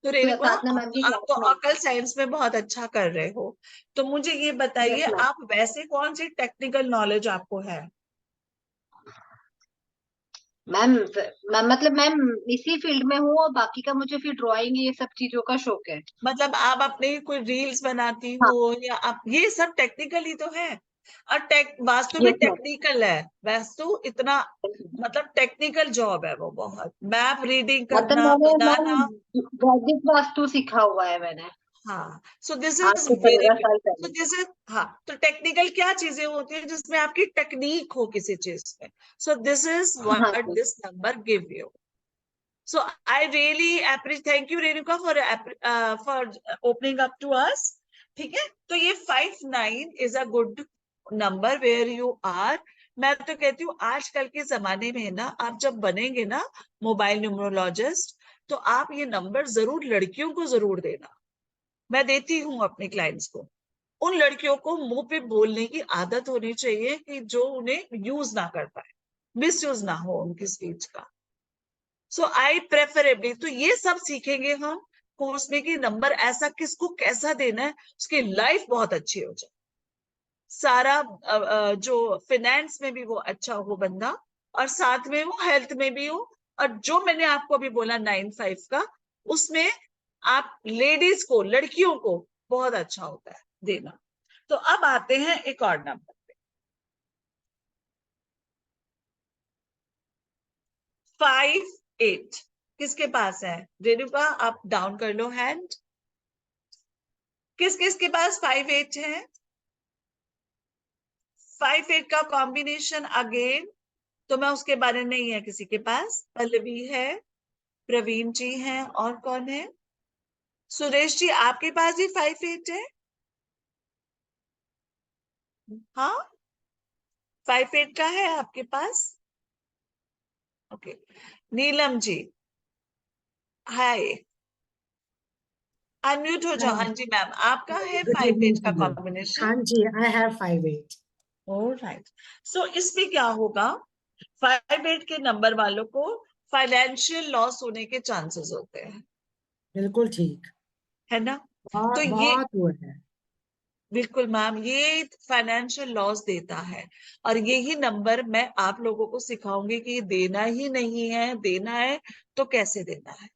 तो रेणुका साधना मैम की आप तो क्लास में। अकल साइंस में बहुत अच्छा कर रहे हो, तो मुझे ये यस बताइए मैम। आप वैसे कौन सी टेक्निकल नॉलेज आपको है? मैम मैम मतलब मैम इसी फील्ड में हूँ, और बाकी का मुझे फिर ड्राइंग ये सब चीजों का शौक है। मतलब आप अपने कोई रील्स बनाती हाँ। हो या आप, ये सब टेक्निकल ही तो है। और वास्तु भी यस मैम। टेक्निकल है। वास्तु इतना मतलब टेक्निकल जॉब है वो, बहुत मैप रीडिंग मतलब करना मैंने मैम बनाना। वैदिक वास्तु सीखा हुआ है मैंने, हाँ सो दिस आज इज से वेरी 15 गुड। साल सो पहले। दिस इज, हाँ तो टेक्निकल क्या चीजें होती है जिसमें आपकी टेक्निक हो किसी चीज में। सो दिस इज हाँ व्हाट जी। This number give you. So I really appreciate, thank you Renuka for opening up to us. ठीक है। तो ये 5-9 is a good number where you are. मैं तो कहती हूँ आजकल के जमाने में ना आप जब बनेंगे ना मोबाइल न्यूमरोलॉजिस्ट, तो आप ये नंबर जरूर लड़कियों को जरूर देना। मैं देती हूँ अपने क्लाइंट्स को। उन लड़कियों को मुंह पे बोलने की आदत होनी चाहिए कि जो उन्हें यूज ना कर पाए, मिस यूज ना हो उनकी स्पीच का। सो आई प्रेफरेबली, तो ये सब सीखेंगे हम कोर्स में कि नंबर ऐसा किसको कैसा देना है, उसकी लाइफ बहुत अच्छी हो जाए, सारा जो फाइनेंस में भी वो अच्छा हो बंदा, और साथ में वो हेल्थ में भी हो। और जो मैंने आपको अभी बोला 9-5 का, उसमें आप लेडीज को, लड़कियों को बहुत अच्छा होता है देना। तो अब आते हैं एक और नंबर पे, 5-8। किसके पास है? रेणुका आप डाउन कर लो हैंड। किस किस के पास 5-8 है? 5-8 का कॉम्बिनेशन अगेन, तो मैं उसके बारे में नहीं है किसी के पास। पल्लवी है, प्रवीण जी हैं, और कौन है? सुरेश जी आपके पास भी 5-8 है? हाँ, 5-8 का है आपके पास। ओके, नीलम जी हाय, अनम्यूट हो जाओ। हाँ जी मैम, आपका है Good evening 5-8 to का you. कॉम्बिनेशन। हाँ जी, I have 5-8. ऑलराइट, सो इसमें क्या होगा, 5-8 के नंबर वालों को फाइनेंशियल लॉस होने के चांसेस होते हैं, बिल्कुल ठीक। है ना? तो बहुत ये बहुत हुआ है। बिल्कुल मैम, ये फाइनेंशियल लॉस देता है, और यही नंबर मैं आप लोगों को सिखाऊंगी कि देना ही नहीं है, देना है तो कैसे देना है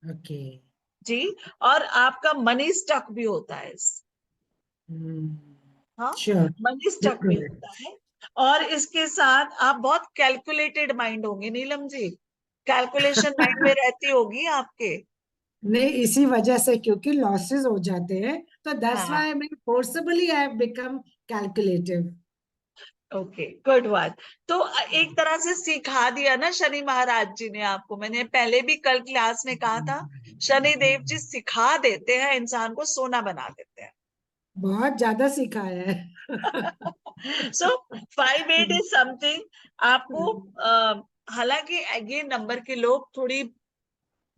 ओके। जी। और आपका मनी स्टक भी होता है हाँ, श्योर। मनी स्टक भी होता है। और इसके साथ आप बहुत कैलकुलेटेड माइंड होंगे नीलम जी, कैलकुलेशन माइंड में रहती होगी आपके। नहीं, इसी वजह से, क्योंकि लॉसेस हो जाते हैं, तो दैट्स हाँ, व्हाई मैं forcibly I have become calculative. Okay, good one. तो एक तरह से सिखा दिया ना शनि महाराज जी ने आपको। मैंने पहले भी कल क्लास में कहा था, शनि देव जी सिखा देते हैं, इंसान को सोना बना देते हैं। बहुत ज्यादा सिखाया है। सो 5-8 इज समथिंग आपको, हालांकि ये नंबर के लोग थोड़ी,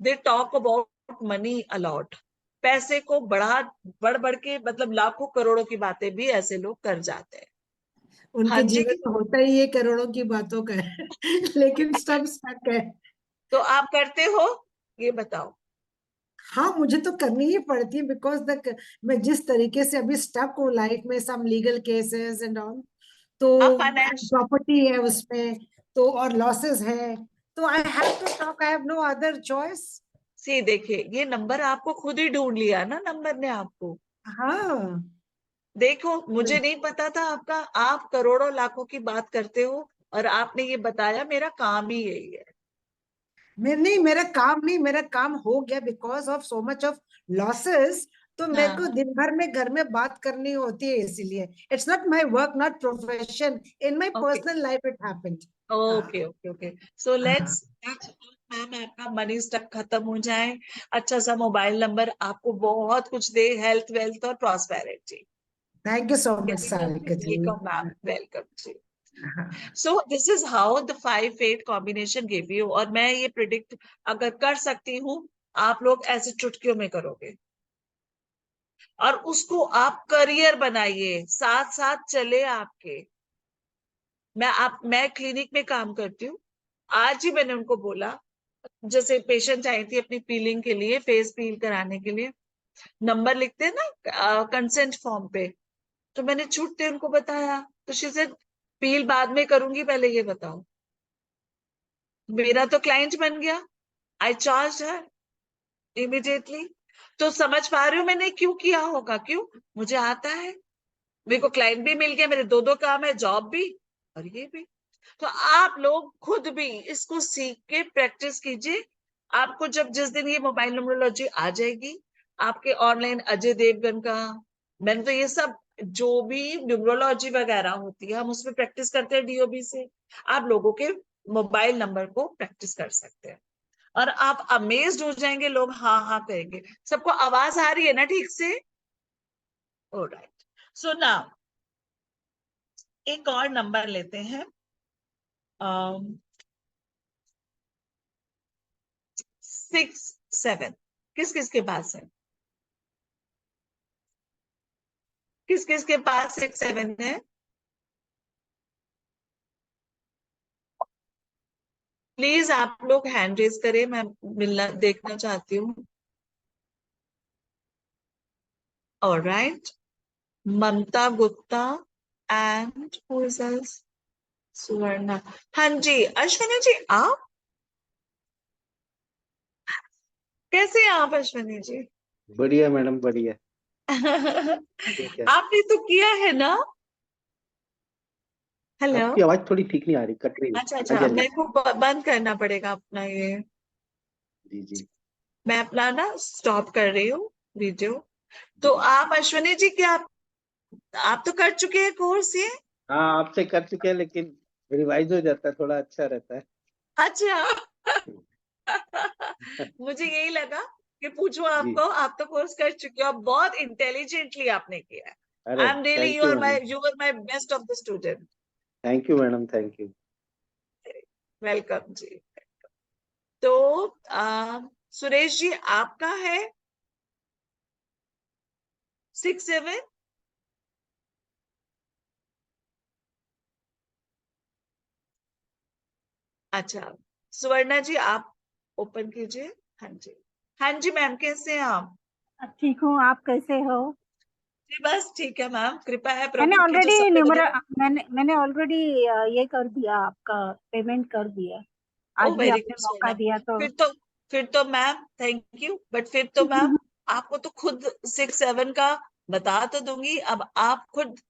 they talk about money a lot, पैसे को बढ़ बढ़ के, मतलब लाखों करोड़ों की बातें भी ऐसे लोग कर जाते हैं। हाँ उनके जी, जीवन में होता ही ये करोड़ों की बातों का है। लेकिन सब स्टक है। तो आप करते हो, ये बताओ। हाँ, मुझे तो करनी ही पड़ती है, बिकॉज द मैं जिस तरीके से अभी स्टक हूँ लाइफ में, some legal cases and all, तो आप फाइनेंस प्रॉपर्टी है उसमें, तो और लॉसेस है, तो I have to talk, I have no other choice. से देखिए, ये नंबर आपको खुद ही ढूंढ लिया ना, नंबर ने आपको। हाँ। देखो, मुझे नहीं पता था आपका, आप करोड़ों लाखों की बात करते हो, और आपने ये बताया, मेरा काम ही यही है। नहीं, मेरा काम नहीं, मेरा काम हो गया because of so much of losses. तो मेरे को हाँ, दिन भर में घर में बात करनी होती है, इसीलिए it's not my work, not profession, in my okay personal life it happened. हाँ ओके ओके ओके, सो हाँ। लेट्स, मैम आपका मनी स्टक खत्म हो जाए, अच्छा सा मोबाइल नंबर आपको बहुत कुछ दे, हेल्थ वेल्थ और prosperity. Thank you so much Sarika ji. Welcome ma'am, welcome जी। हाँ। So this is how the 5-8 combination give you, और मैं ये प्रिडिक्ट अगर कर सकती हूँ, आप लोग ऐसे चुटकियों में करोगे, और उसको आप करियर बनाइए, साथ साथ चले आपके। मैं क्लिनिक में काम करती हूँ, आज ही मैंने उनको बोला, जैसे पेशेंट आई थी अपनी पीलिंग के लिए, फेस पील कराने के लिए, नंबर लिखते हैं ना कंसेंट फॉर्म पे, तो मैंने छूटते उनको बताया, तो शी सेड पील बाद में करूंगी, पहले ये बताओ। मेरा तो क्लाइंट बन गया, आई चार्ज हर इमिडिएटली। तो समझ पा रही हूँ मैंने क्यों किया होगा, क्यों, मुझे आता है, मेरे को क्लाइंट भी मिल गया, मेरे दो काम है, जॉब भी और ये भी। तो आप लोग खुद भी इसको सीख के प्रैक्टिस कीजिए। आपको जब जिस दिन ये मोबाइल न्यूमरोलॉजी आ जाएगी, आपके ऑनलाइन अजय देवगन का, मैंने तो ये सब जो भी न्यूमरोलॉजी वगैरह होती है, हम उसमें प्रैक्टिस करते हैं डीओबी से, आप लोगों के मोबाइल नंबर को प्रैक्टिस कर सकते हैं, और आप अमेज्ड हो जाएंगे, लोग हाँ हाँ कहेंगे। सबको आवाज आ रही है ना ठीक से? ऑलराइट, सो नाउ एक और नंबर लेते हैं, 6-7। किस किस के पास है? किस किस के पास 6-7 है? प्लीज आप लोग हैंड रेज करें, मैं मिलना देखना चाहती हूँ। All right. Mamta Gupta and who is else? Suvarna. हाँ जी, अश्विनी जी आप कैसे हैं आप अश्विनी जी? बढ़िया मैडम बढ़िया। ठीक है। आपने तो किया है ना? हेलो। आपकी आवाज थोड़ी ठीक नहीं आ रही, कट रही है। अच्छा हाँ अच्छा, जी हाँ जी मेरे को बंद करना पड़ेगा अपना ये। जी जी। मैं अपना ना स्टॉप कर रही हूँ वीडियो। तो आप अश्विनी जी क्या आप तो कर चुके हैं कोर्स ये? हाँ आपसे कर चुके हैं, लेकिन रिवाइज हो जाता है, थोड़ा अच्छा रहता है। अच्छा। मुझे यही लगा कि पूछूं जी। आपको, आप तो कोर्स कर चुके हो, बहुत इंटेलिजेंटली आपने किया है। अरे I am really thank you madam. You are my best of the student. Thank you madam, thank you. Welcome जी। तो सुरेश जी आपका है 6-7? अच्छा, सुवर्णा जी आप ओपन कीजिए। हाँ जी, हाँ जी मैम, कैसे हैं आप? ठीक हूँ, आप कैसे हो? जी बस ठीक है मैम, कृपा है मैंने प्रभु की जो सब ऑलरेडी पे बने। मैंने ऑलरेडी ये कर दिया, आपका पेमेंट कर दिया। ओ आज भी वेरी आपने गुड मौका सुवर्णा। दिया तो फिर तो मैम थैंक यू, बट फिर तो मैम आपको तो खुद 6-7 का बता तो दूंगी, अब आप खुद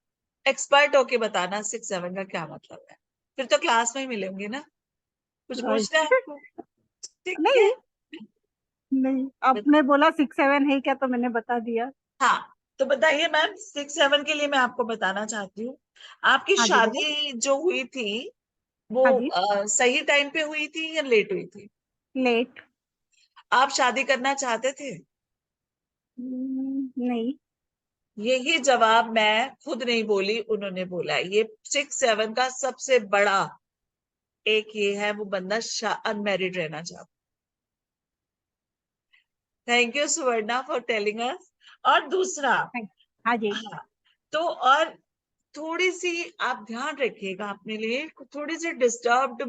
एक्सपर्ट होके बताना 6-7 का क्या मतलब है। फिर तो क्लास में ही मिलेंगे ना, कुछ पूछना है आपको? ठीक है। नहीं नहीं, आपने बोला 6-7 है क्या, तो मैंने बता दिया। हाँ तो बताइए मैम, 6-7 के लिए मैं आपको बताना चाहती हूँ, आपकी हाँ जी बोलो। शादी जो हुई थी वो हाँ जी। सही टाइम पे हुई थी या लेट हुई थी? लेट। आप शादी करना चाहते थे? नहीं। यही जवाब मैं खुद नहीं बोली, उन्होंने बोला। ये 6-7 का सबसे बड़ा एक ये है, वो बंदा अनमैरिड रहना चाहता। Thank you Suvarna for telling us. और दूसरा, हाँ जी। हाँ, तो और थोड़ी सी आप ध्यान रखिएगा अपने लिए, थोड़ी सी डिस्टर्ब्ड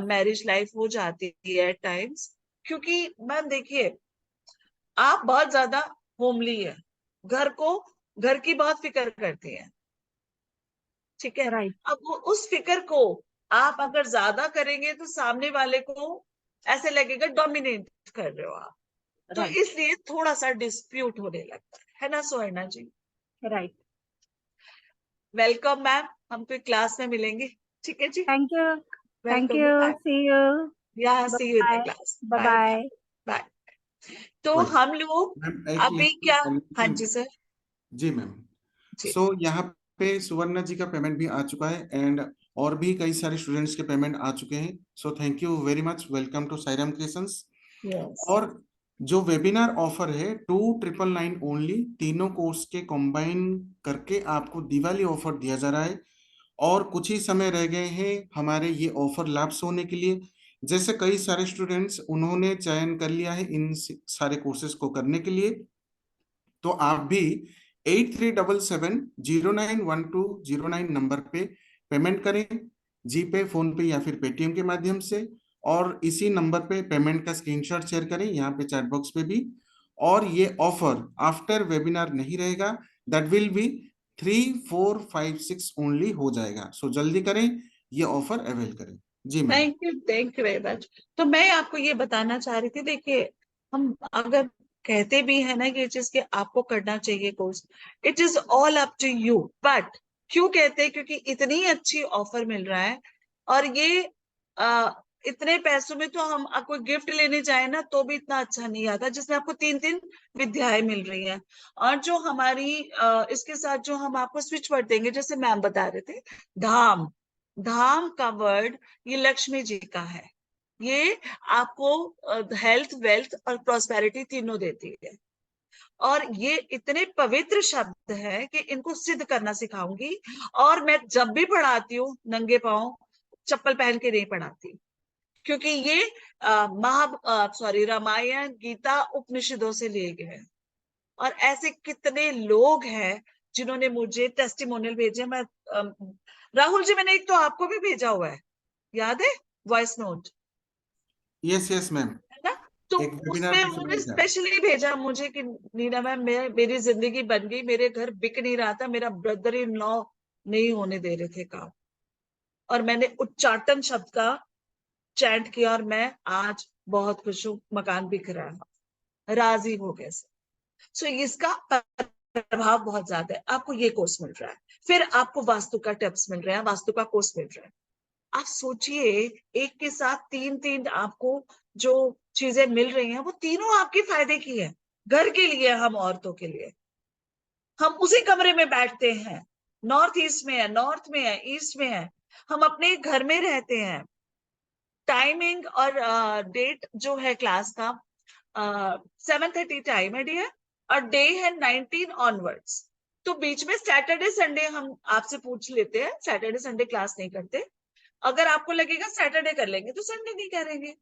मैरिज लाइफ हो जाती है एट टाइम्स, क्योंकि मैम देखिए आप बहुत ज्यादा होमली है, घर की बहुत फिक्र करती हैं, ठीक है? राइट। अब वो उस फिक्र को आप अगर ज्यादा करेंगे तो सामने वाले को ऐसे लगेगा डोमिनेट कर रहे हो आप, तो राइट। इसलिए थोड़ा सा डिस्प्यूट होने लगता है ना Suvarna ji? Right. Welcome ma'am, हम फिर क्लास में मिलेंगे, ठीक है जी? Thank you. Thank welcome, you. Bye. See you. या see you in the bye. Class, bye bye bye. Bye. Bye. तो Good. हम लोग मैम एक अभी क्या, हाँ जी लिंक। सर। जी मैम। जी सो यहाँ पे सुवर्णा जी का पेमेंट भी आ चुका है, एंड और भी कई सारे स्टूडेंट्स के पेमेंट आ चुके हैं। So thank you very much, welcome to Sairam creations. Yes. और जो वेबिनार ऑफर है 2999 ओनली, तीनों कोर्स के कंबाइन करके आपको दिवाली ऑफर दिया जा रहा है, और कुछ ही समय रह गए हैं हमारे ये ऑफर लैप्स होने के लिए। जैसे कई सारे स्टूडेंट्स उन्होंने चयन कर लिया है इन सारे कोर्सेज को करने के लिए, तो आप भी 8377091209 नंबर पे पेमेंट करें, जी पे, फोन पे या फिर पेटीएम के माध्यम से, और इसी नंबर पे पेमेंट का स्क्रीनशॉट शेयर करें यहाँ पे चैट बॉक्स पे भी। और ये ऑफर आफ्टर वेबिनार नहीं रहेगा, दैट विल बी 3456 ओनली हो जाएगा। सो जल्दी करें, ये ऑफर अवेल करें। जी ma'am. Thank you very much. तो मैं आपको ये बताना चाह रही थी, देखिए हम अगर कहते भी है ना ये चीज कि आपको करना चाहिए course, it is all up to you, but क्यों कहते हैं? क्योंकि इतनी अच्छी ऑफर मिल रहा है, और ये इतने पैसों में तो हम आपको गिफ्ट लेने जाए ना तो भी इतना अच्छा नहीं आता, जिसमें आपको 3-3 विद्याएं मिल रही हैं। और जो हमारी इसके साथ जो हम आपको स्विच वर्ड देंगे, जैसे मैम बता रहे थे, धाम, धाम का वर्ड ये लक्ष्मी जी का है, ये आपको हेल्थ, वेल्थ और प्रॉस्पेरिटी तीनों देती है। और ये इतने पवित्र शब्द है कि इनको सिद्ध करना सिखाऊंगी। और मैं जब भी पढ़ाती हूँ नंगे पांव चप्पल पहन के नहीं पढ़ाती, क्योंकि ये रामायण, गीता, उपनिषदों से लिए गए हैं। और ऐसे कितने लोग हैं जिन्होंने मुझे टेस्टिमोनियल भेजे। मैं राहुल जी, मैंने एक तो आपको भी भेजा हुआ है, याद है? Voice note, yes yes ma'am. है ना? तो एक वेबिनार उसमें भी उन्होंने सुनिएगा। स्पेशली भेजा मुझे कि नीना मैम, मेरी जिंदगी बन गई, मेरे घर बिक नहीं रहा था, मेरा ब्रदर इन लॉ नहीं होने दे रहे थे काम, और मैंने उच्चाटन शब्द का चैंट किया और मैं आज बहुत खुश हूँ, मकान बिक रहा है, राजी हो गए। सो इसका प्रभाव बहुत ज्यादा है। आपको ये कोर्स मिल रहा है, फिर आपको वास्तु का टिप्स मिल रहे हैं, वास्तु का कोर्स मिल रहा है। आप सोचिए, एक के साथ तीन तीन आपको जो चीजें मिल रही हैं, वो तीनों आपके फायदे की है, घर के लिए, हम औरतों के लिए। हम उसी कमरे में बैठते हैं, नॉर्थ ईस्ट में है, नॉर्थ में है, ईस्ट में है, हम अपने घर में रहते हैं। टाइमिंग और डेट जो है क्लास का 7:30 टाइम है डियर, और डे है 19 ऑनवर्ड्स। तो बीच में सैटरडे संडे हम आपसे पूछ लेते हैं, सैटरडे संडे क्लास नहीं करते। अगर आपको लगेगा सैटरडे कर लेंगे तो संडे नहीं करेंगे।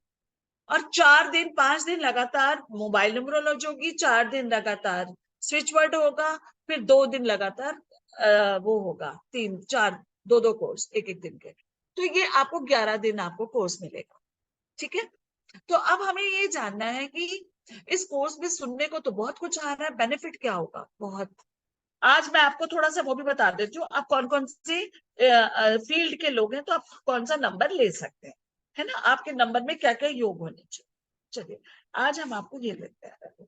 और 4 दिन 5 दिन लगातार मोबाइल न्यूमरोलॉजी होगी, 4 दिन लगातार स्विच वर्ड होगा, फिर 2 दिन लगातार वो होगा, 3 4 2 कोर्स एक एक दिन के। तो ये आपको 11 दिन आपको कोर्स मिलेगा। ठीक है, तो अब हमें ये जानना है कि इस कोर्स में सुनने को तो बहुत कुछ आ रहा है, बेनिफिट क्या होगा? बहुत। आज मैं आपको थोड़ा सा वो भी बता देती हूँ, आप कौन कौन से फील्ड के लोग हैं, तो आप कौन सा नंबर ले सकते हैं, है ना, आपके नंबर में क्या क्या योग होने चाहिए। चलिए आज हम आपको ये लेते हैं,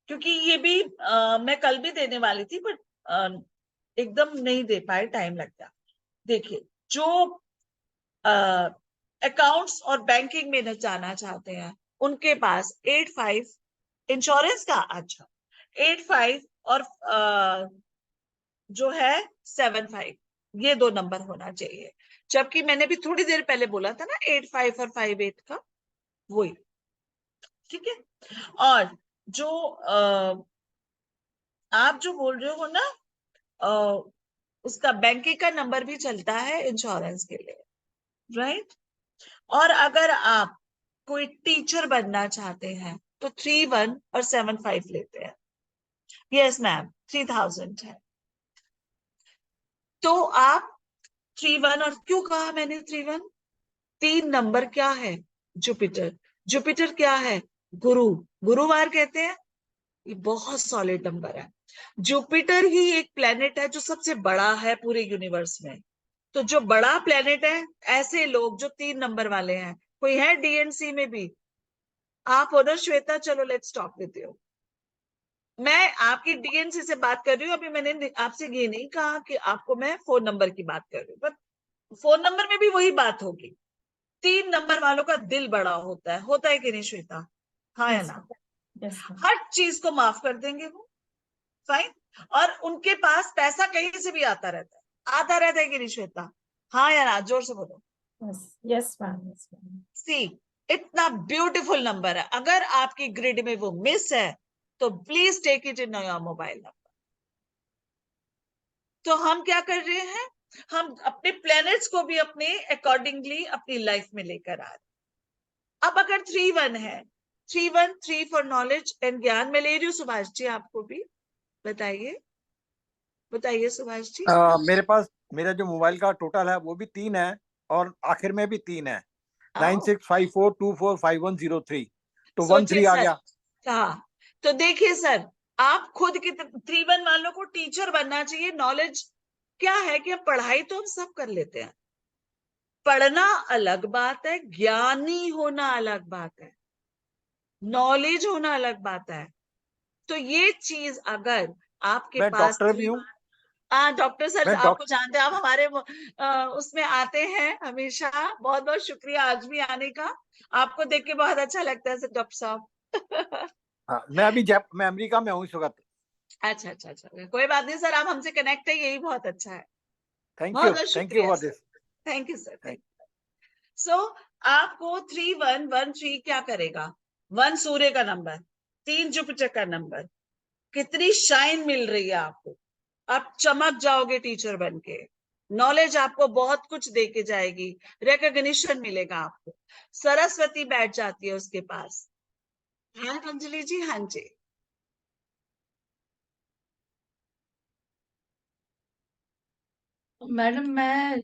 क्योंकि ये भी मैं कल भी देने वाली थी, बट एकदम नहीं दे पाए, टाइम लग गया। देखिए, जो अकाउंट्स और बैंकिंग में जाना चाहते हैं, उनके पास 85 इंश्योरेंस का, अच्छा 85 और जो है 75, ये 2 नंबर होना चाहिए। जबकि मैंने भी थोड़ी देर पहले बोला था ना 85 और 58 का, वही। ठीक है, और जो आप जो बोल रहे हो ना, उसका बैंकिंग का नंबर भी चलता है इंश्योरेंस के लिए, राइट। और अगर आप कोई टीचर बनना चाहते हैं तो 31 और 75 लेते हैं। यस मैम, 3000 है। तो आप 31, और क्यों कहा मैंने 31? 3 नंबर क्या है? जुपिटर। जुपिटर क्या है? गुरु, गुरुवार कहते हैं। ये बहुत सॉलिड नंबर है। जुपिटर ही एक प्लेनेट है जो सबसे बड़ा है पूरे यूनिवर्स में। तो जो बड़ा प्लेनेट है, ऐसे लोग जो 3 नंबर वाले हैं, कोई है डीएनसी में भी? आप हो ना श्वेता, चलो लेट्स टॉक विद यू। मैं आपकी डीएनसी से बात कर रही हूँ, अभी मैंने आपसे ये नहीं कहा कि आपको मैं फोन नंबर की बात कर रही हूँ, पर फोन नंबर में भी वही बात होगी। 3 नंबर वालों का दिल बड़ा होता है कि नहीं श्वेता? हाँ या ना? हर चीज को माफ कर देंगे वो, फाइन। और उनके पास पैसा कहीं से भी आता रहता है कि नहीं श्वेता? हाँ या ना, जोर से बोलो। Yes ma'am. सी, इतना ब्यूटीफुल नंबर है। अगर आपकी ग्रिड में वो मिस है तो please take it in your mobile number. तो हम क्या कर रहे हैं, हम अपने प्लैनेट्स को भी अपने अकॉर्डिंगली अपनी लाइफ में लेकर आ रहे हैं। अब अगर 31 है, 3 फॉर नॉलेज एंड ज्ञान, मैं ले रही हूँ सुभाष जी, आपको भी बताइए, बताइए सुभाष जी। मेरे पास मेरा जो मोबाइल का टोटल है वो भी 3 है, और आखिर में भी 3 है, 9654245103, तो 13 आ सर, गया। हाँ, तो देखिए सर, आप खुद के 31 वालों को टीचर बनना चाहिए। नॉलेज क्या है कि पढ़ाई तो हम सब कर लेते हैं, पढ़ना अलग बात है, ज्ञानी होना अलग बात है, नॉलेज होना अलग बात है। तो ये चीज अगर आपके मैं पास, डॉक्टर भी हूँ। डॉक्टर सर मैं आपको जानते हैं, आप हमारे उसमें आते हैं हमेशा। बहुत बहुत शुक्रिया आज भी आने का, आपको देख के बहुत अच्छा लगता है सर, डॉक्टर साहब। मैं अमेरिका में हूँ इस वक्त। अच्छा अच्छा अच्छा, कोई बात नहीं सर, आप हमसे कनेक्ट है, यही बहुत अच्छा है। थैंक बहुत यू, बहुत थैंक यू शुक्रिया for sir, this. Thank you sir, thank you. So आपको 3113 क्या करेगा? 1 सूर्य का नंबर, 3 जुपिटर का नंबर। कितनी शाइन मिल रही है आपको, आप चमक जाओगे टीचर बनके। नॉलेज आपको बहुत कुछ दे के जाएगी, रिकॉग्निशन मिलेगा आपको। सरस्वती बैठ जाती है उसके पास। हाँ अंजलि जी, हाँ जी। मैडम मैं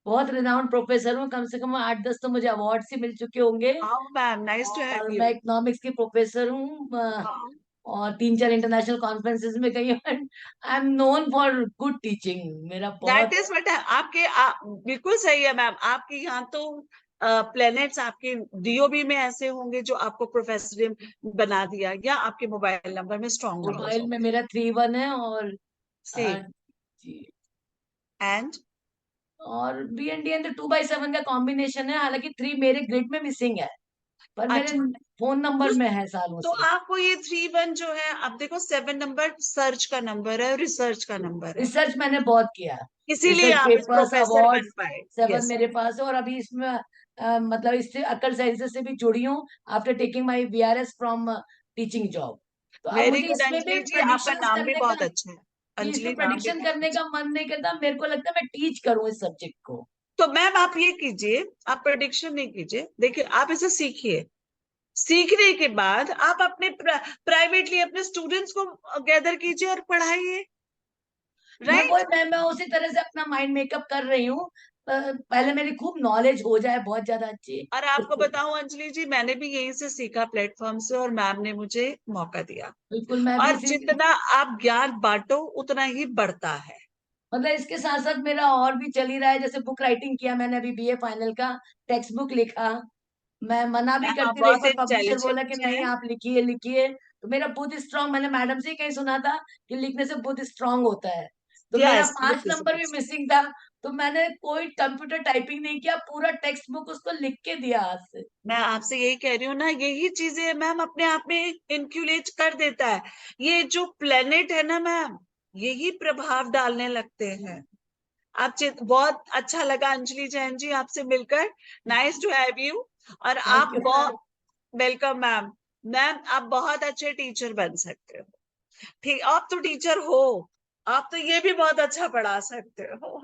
बहुत रिनाउंड प्रोफेसर हूँ, कम से कम 8-10 तो मुझे अवार्ड से मिल चुके होंगे। मैम, नाइस टू हैव और यू। मैं इकोनॉमिक्स की प्रोफेसर हूँ, और 3-4 इंटरनेशनल कॉन्फ्रेंसेस में गई हूँ। I am known for good teaching. मेरा बहुत दैट इज व्हाट आपके बिल्कुल सही है मैम। आपके यहाँ तो प्लैनेट्स आपके डीओबी में ऐसे होंगे जो आपको प्रोफेसर बना दिया, या आपके मोबाइल नंबर में स्ट्रॉन्ग नंबर मोबाइल में मेरा 31 है, और सेम जी, एंड और BND एंड 2/7 का कॉम्बिनेशन है। हालांकि 3 मेरे ग्रिड में मिसिंग है, पर मेरे अच्छा, फोन नंबर में है सालों तो से। आपको ये 3-1 जो है, आप देखो 7 नंबर सर्च का नंबर है, रिसर्च का नंबर है, रिसर्च मैंने बहुत किया, इसीलिए रिसर्च आप इस पेपर्स, प्रोफेसर बन अवार्ड्स, पाए। 7 यस, मेरे पास है। और अभी इसमें मतलब इससे अकल साइंसेस से भी जुड़ी हूँ after taking my VRS from teaching job. तो अब वेरी मुझे गुड इसमें भी अंजलि जी, आपका प्रेडिक्शंस नाम भी करने बहुत का, अच्छा है। कि अंजलि इसमें नाम भी प्रेडिक्शन बहुत करने अच्छा का मन नहीं करता। मेरे को लगता है मैं टीच करूँ इस सब्जेक्ट को। है। तो मैम आप ये कीजिए, आप प्रेडिक्शन नहीं कीजिए, देखिए आप इसे सीखिए। सीखने के बाद आप अपने प्राइवेटली अपने स्टूडेंट्स को गैदर कीजिए और पढ़ाइए, राइट। मैं उसी तरह से अपना माइंड मेकअप कर रही हूँ। पहले मेरी खूब नॉलेज हो जाए बहुत ज्यादा अच्छी। और आपको बताऊं अंजलि जी, मैंने भी यहीं से सीखा, प्लेटफॉर्म से, और मैम ने मुझे मौका दिया। बिल्कुल, मैं भी और जितना आप ज्ञान बांटो उतना ही बढ़ता है। मतलब इसके साथ साथ मेरा और भी चल ही रहा है। जैसे बुक राइटिंग किया मैंने, अभी BA फाइनल का टेक्स्ट बुक लिखा। मैं मना भी मैम आप करती रही, बहुत पर पब्लिशर बोला कि इंटेलिजेंट नहीं हैं। आप लिखिए लिखिए। तो मेरा बुध स्ट्रांग, मैंने मैडम से ही कहीं सुना था कि लिखने से बुध स्ट्रांग होता है। तो मेरा यस, 5 नंबर भी मिसिंग था। तो मैंने कोई कंप्यूटर टाइपिंग नहीं किया, पूरा टेक्स्ट बुक उसको लिख के दिया हाथ से। मैं आपसे यही कह रही हूँ ना, यही चीजें मैम अपने आप में इंक्यूलेट कर देता है। ये जो प्लेनेट है ना मैम, यही प्रभाव डालने लगते हैं। आप बहुत अच्छा लगा अंजलि जैन जी आपसे मिलकर, नाइस टू हैव यू। और आप बहुत वेलकम मैम। मैम आप बहुत अच्छे टीचर बन सकते हो। ठीक, आप तो टीचर हो, आप तो ये भी बहुत अच्छा पढ़ा सकते हो।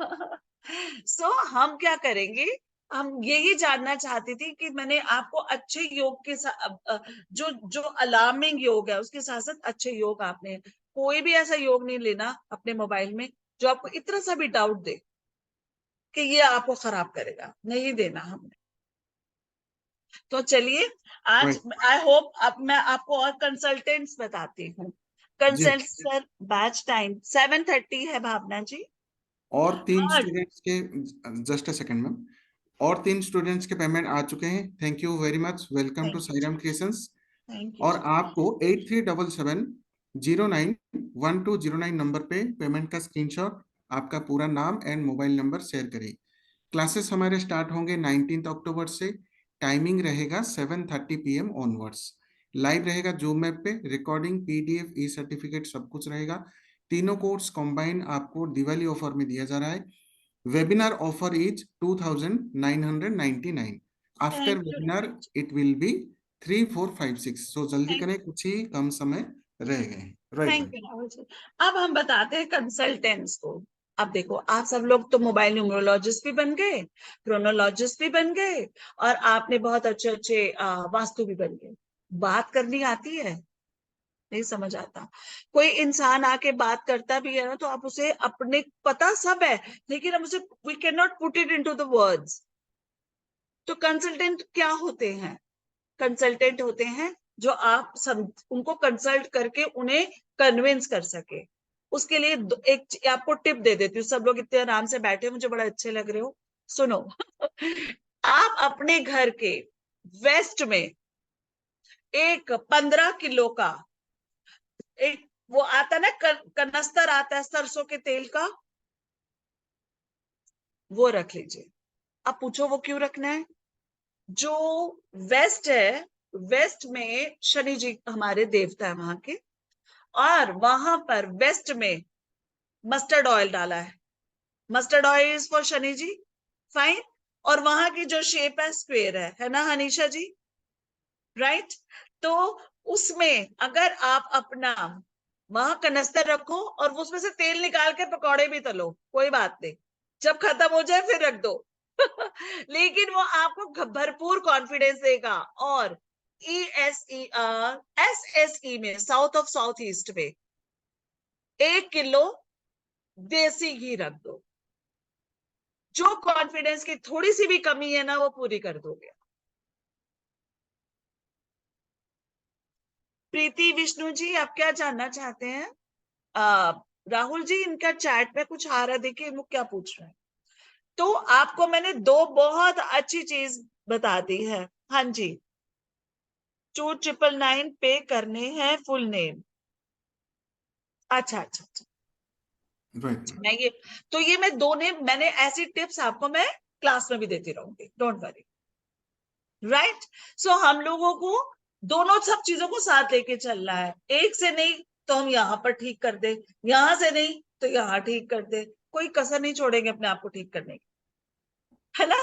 सो हम क्या करेंगे, हम यही जानना चाहती थी कि मैंने आपको अच्छे योग के साथ, जो जो अलार्मिंग योग है उसके साथ साथ अच्छे योग, आपने कोई भी ऐसा योग नहीं लेना अपने मोबाइल में जो आपको इतना सा भी डाउट दे कि ये आपको खराब करेगा, नहीं देना हमने। तो चलिए आज आई होप, अब मैं आपको और कंसल्टेंट्स बताती हूँ। कंसल्ट सर बैच टाइम 7:30 है भावना जी। और 3 स्टूडेंट्स के, जस्ट अ सेकंड मैम, और 3 स्टूडेंट्स के पेमेंट आ चुके हैं। Thank you very much, welcome to Sairam creations. और आपको 8377091209 नंबर पे पेमेंट का स्क्रीनशॉट, आपका पूरा नाम एंड मोबाइल नंबर शेयर करिए। क्लासेस हमारे स्टार्ट होंगे 19 अक्टूबर से। टाइमिंग रहेगा 7:30 PM ऑनवर्ड्स। लाइव रहेगा जूम ऐप पे, रिकॉर्डिंग, PDF, ई सर्टिफिकेट सब कुछ रहेगा। तीनों कोर्स कॉम्बाइन आपको दिवाली ऑफर में दिया जा रहा है। Webinar offer is 2999। After webinar it will be 3, 4, 5, 6। सो जल्दी करें, कुछ ही कम समय रह गए हैं। थैंक यू राहुल जी। अब हम बताते हैं कंसल्टेंट्स को। अब देखो, आप सब लोग तो मोबाइल न्यूमरोलॉजिस्ट भी बन गए, क्रोनोलॉजिस्ट भी बन गए, और आपने बहुत अच्छे अच्छे वास्तु भी बन गए। बात करनी आती है? नहीं समझ आता। कोई इंसान आके बात करता भी है ना, तो आप उसे अपने पता सब है, लेकिन हम उसे we can not put it into the words. तो कंसल्टेंट क्या होते हैं? कंसल्टेंट होते हैं जो आप उनको कंसल्ट करके उन्हें कन्विंस कर सके। उसके लिए एक आपको टिप दे देती हूँ। सब लोग इतने आराम से बैठे, मुझे बड़ा अच्छे लग रहे हो, सुनो। आप अपने घर के वेस्ट में एक 15 किलो का एक वो आता ना, कनस्तर आता है सरसों के तेल का, वो रख लीजिए। अब पूछो वो क्यों रखना है? जो वेस्ट है, वेस्ट में शनि जी हमारे देवता है वहां के, और वहां पर वेस्ट में मस्टर्ड ऑयल डाला है। Mustard oil is for Shani ji, fine. और वहां की जो शेप है स्क्वेयर है ना हनीशा जी, राइट? तो उसमें अगर आप अपना वहां कनस्तर रखो और उसमें से तेल निकाल के पकौड़े भी तलो, कोई बात नहीं, जब खत्म हो जाए फिर रख दो। लेकिन वो आपको भरपूर कॉन्फिडेंस देगा। और SSE में, साउथ ऑफ साउथ ईस्ट में 1 किलो देसी घी रख दो। जो कॉन्फिडेंस की थोड़ी सी भी कमी है ना, वो पूरी कर दोगे। प्रीति विष्णु जी, आप क्या जानना चाहते हैं? राहुल जी, इनका चैट में कुछ आ रहा है, देखिए वो क्या पूछ रहे हैं। तो आपको मैंने 2 बहुत अच्छी चीज बता दी है। हाँ जी, 2999 पे करने हैं फुल नेम। अच्छा अच्छा अच्छा, राइट। मैं ये मैं 2 नेम, मैंने ऐसी टिप्स आपको मैं क्लास में भी देती रहूंगी, डोंट वरी। राइट, सो हम लोगों को दोनों सब चीजों को साथ लेके चलना है। एक से नहीं तो हम यहाँ पर ठीक कर दे, यहाँ से नहीं तो यहाँ ठीक कर दे, कोई कसर नहीं छोड़ेंगे अपने आप को ठीक करने की, है ना?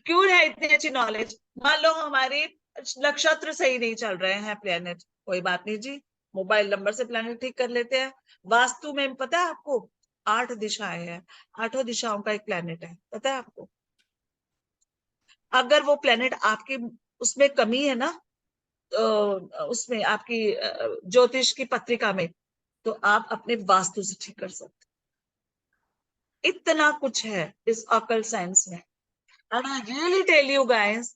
क्यों है इतनी अच्छी नॉलेज? मान लो हमारे नक्षत्र सही नहीं चल रहे हैं, प्लेनेट, कोई बात नहीं जी, मोबाइल नंबर से प्लेनेट ठीक कर लेते हैं। वास्तु में पता है आपको 8 दिशाएं हैं, 8 दिशाओं का एक प्लेनेट है, पता है आपको? अगर वो प्लेनेट आपके उसमें कमी है ना, उसमें आपकी ज्योतिष की पत्रिका में, तो आप अपने वास्तु से ठीक कर सकते। इतना कुछ है इस ऑकल्ट साइंस में। And I really tell you guys,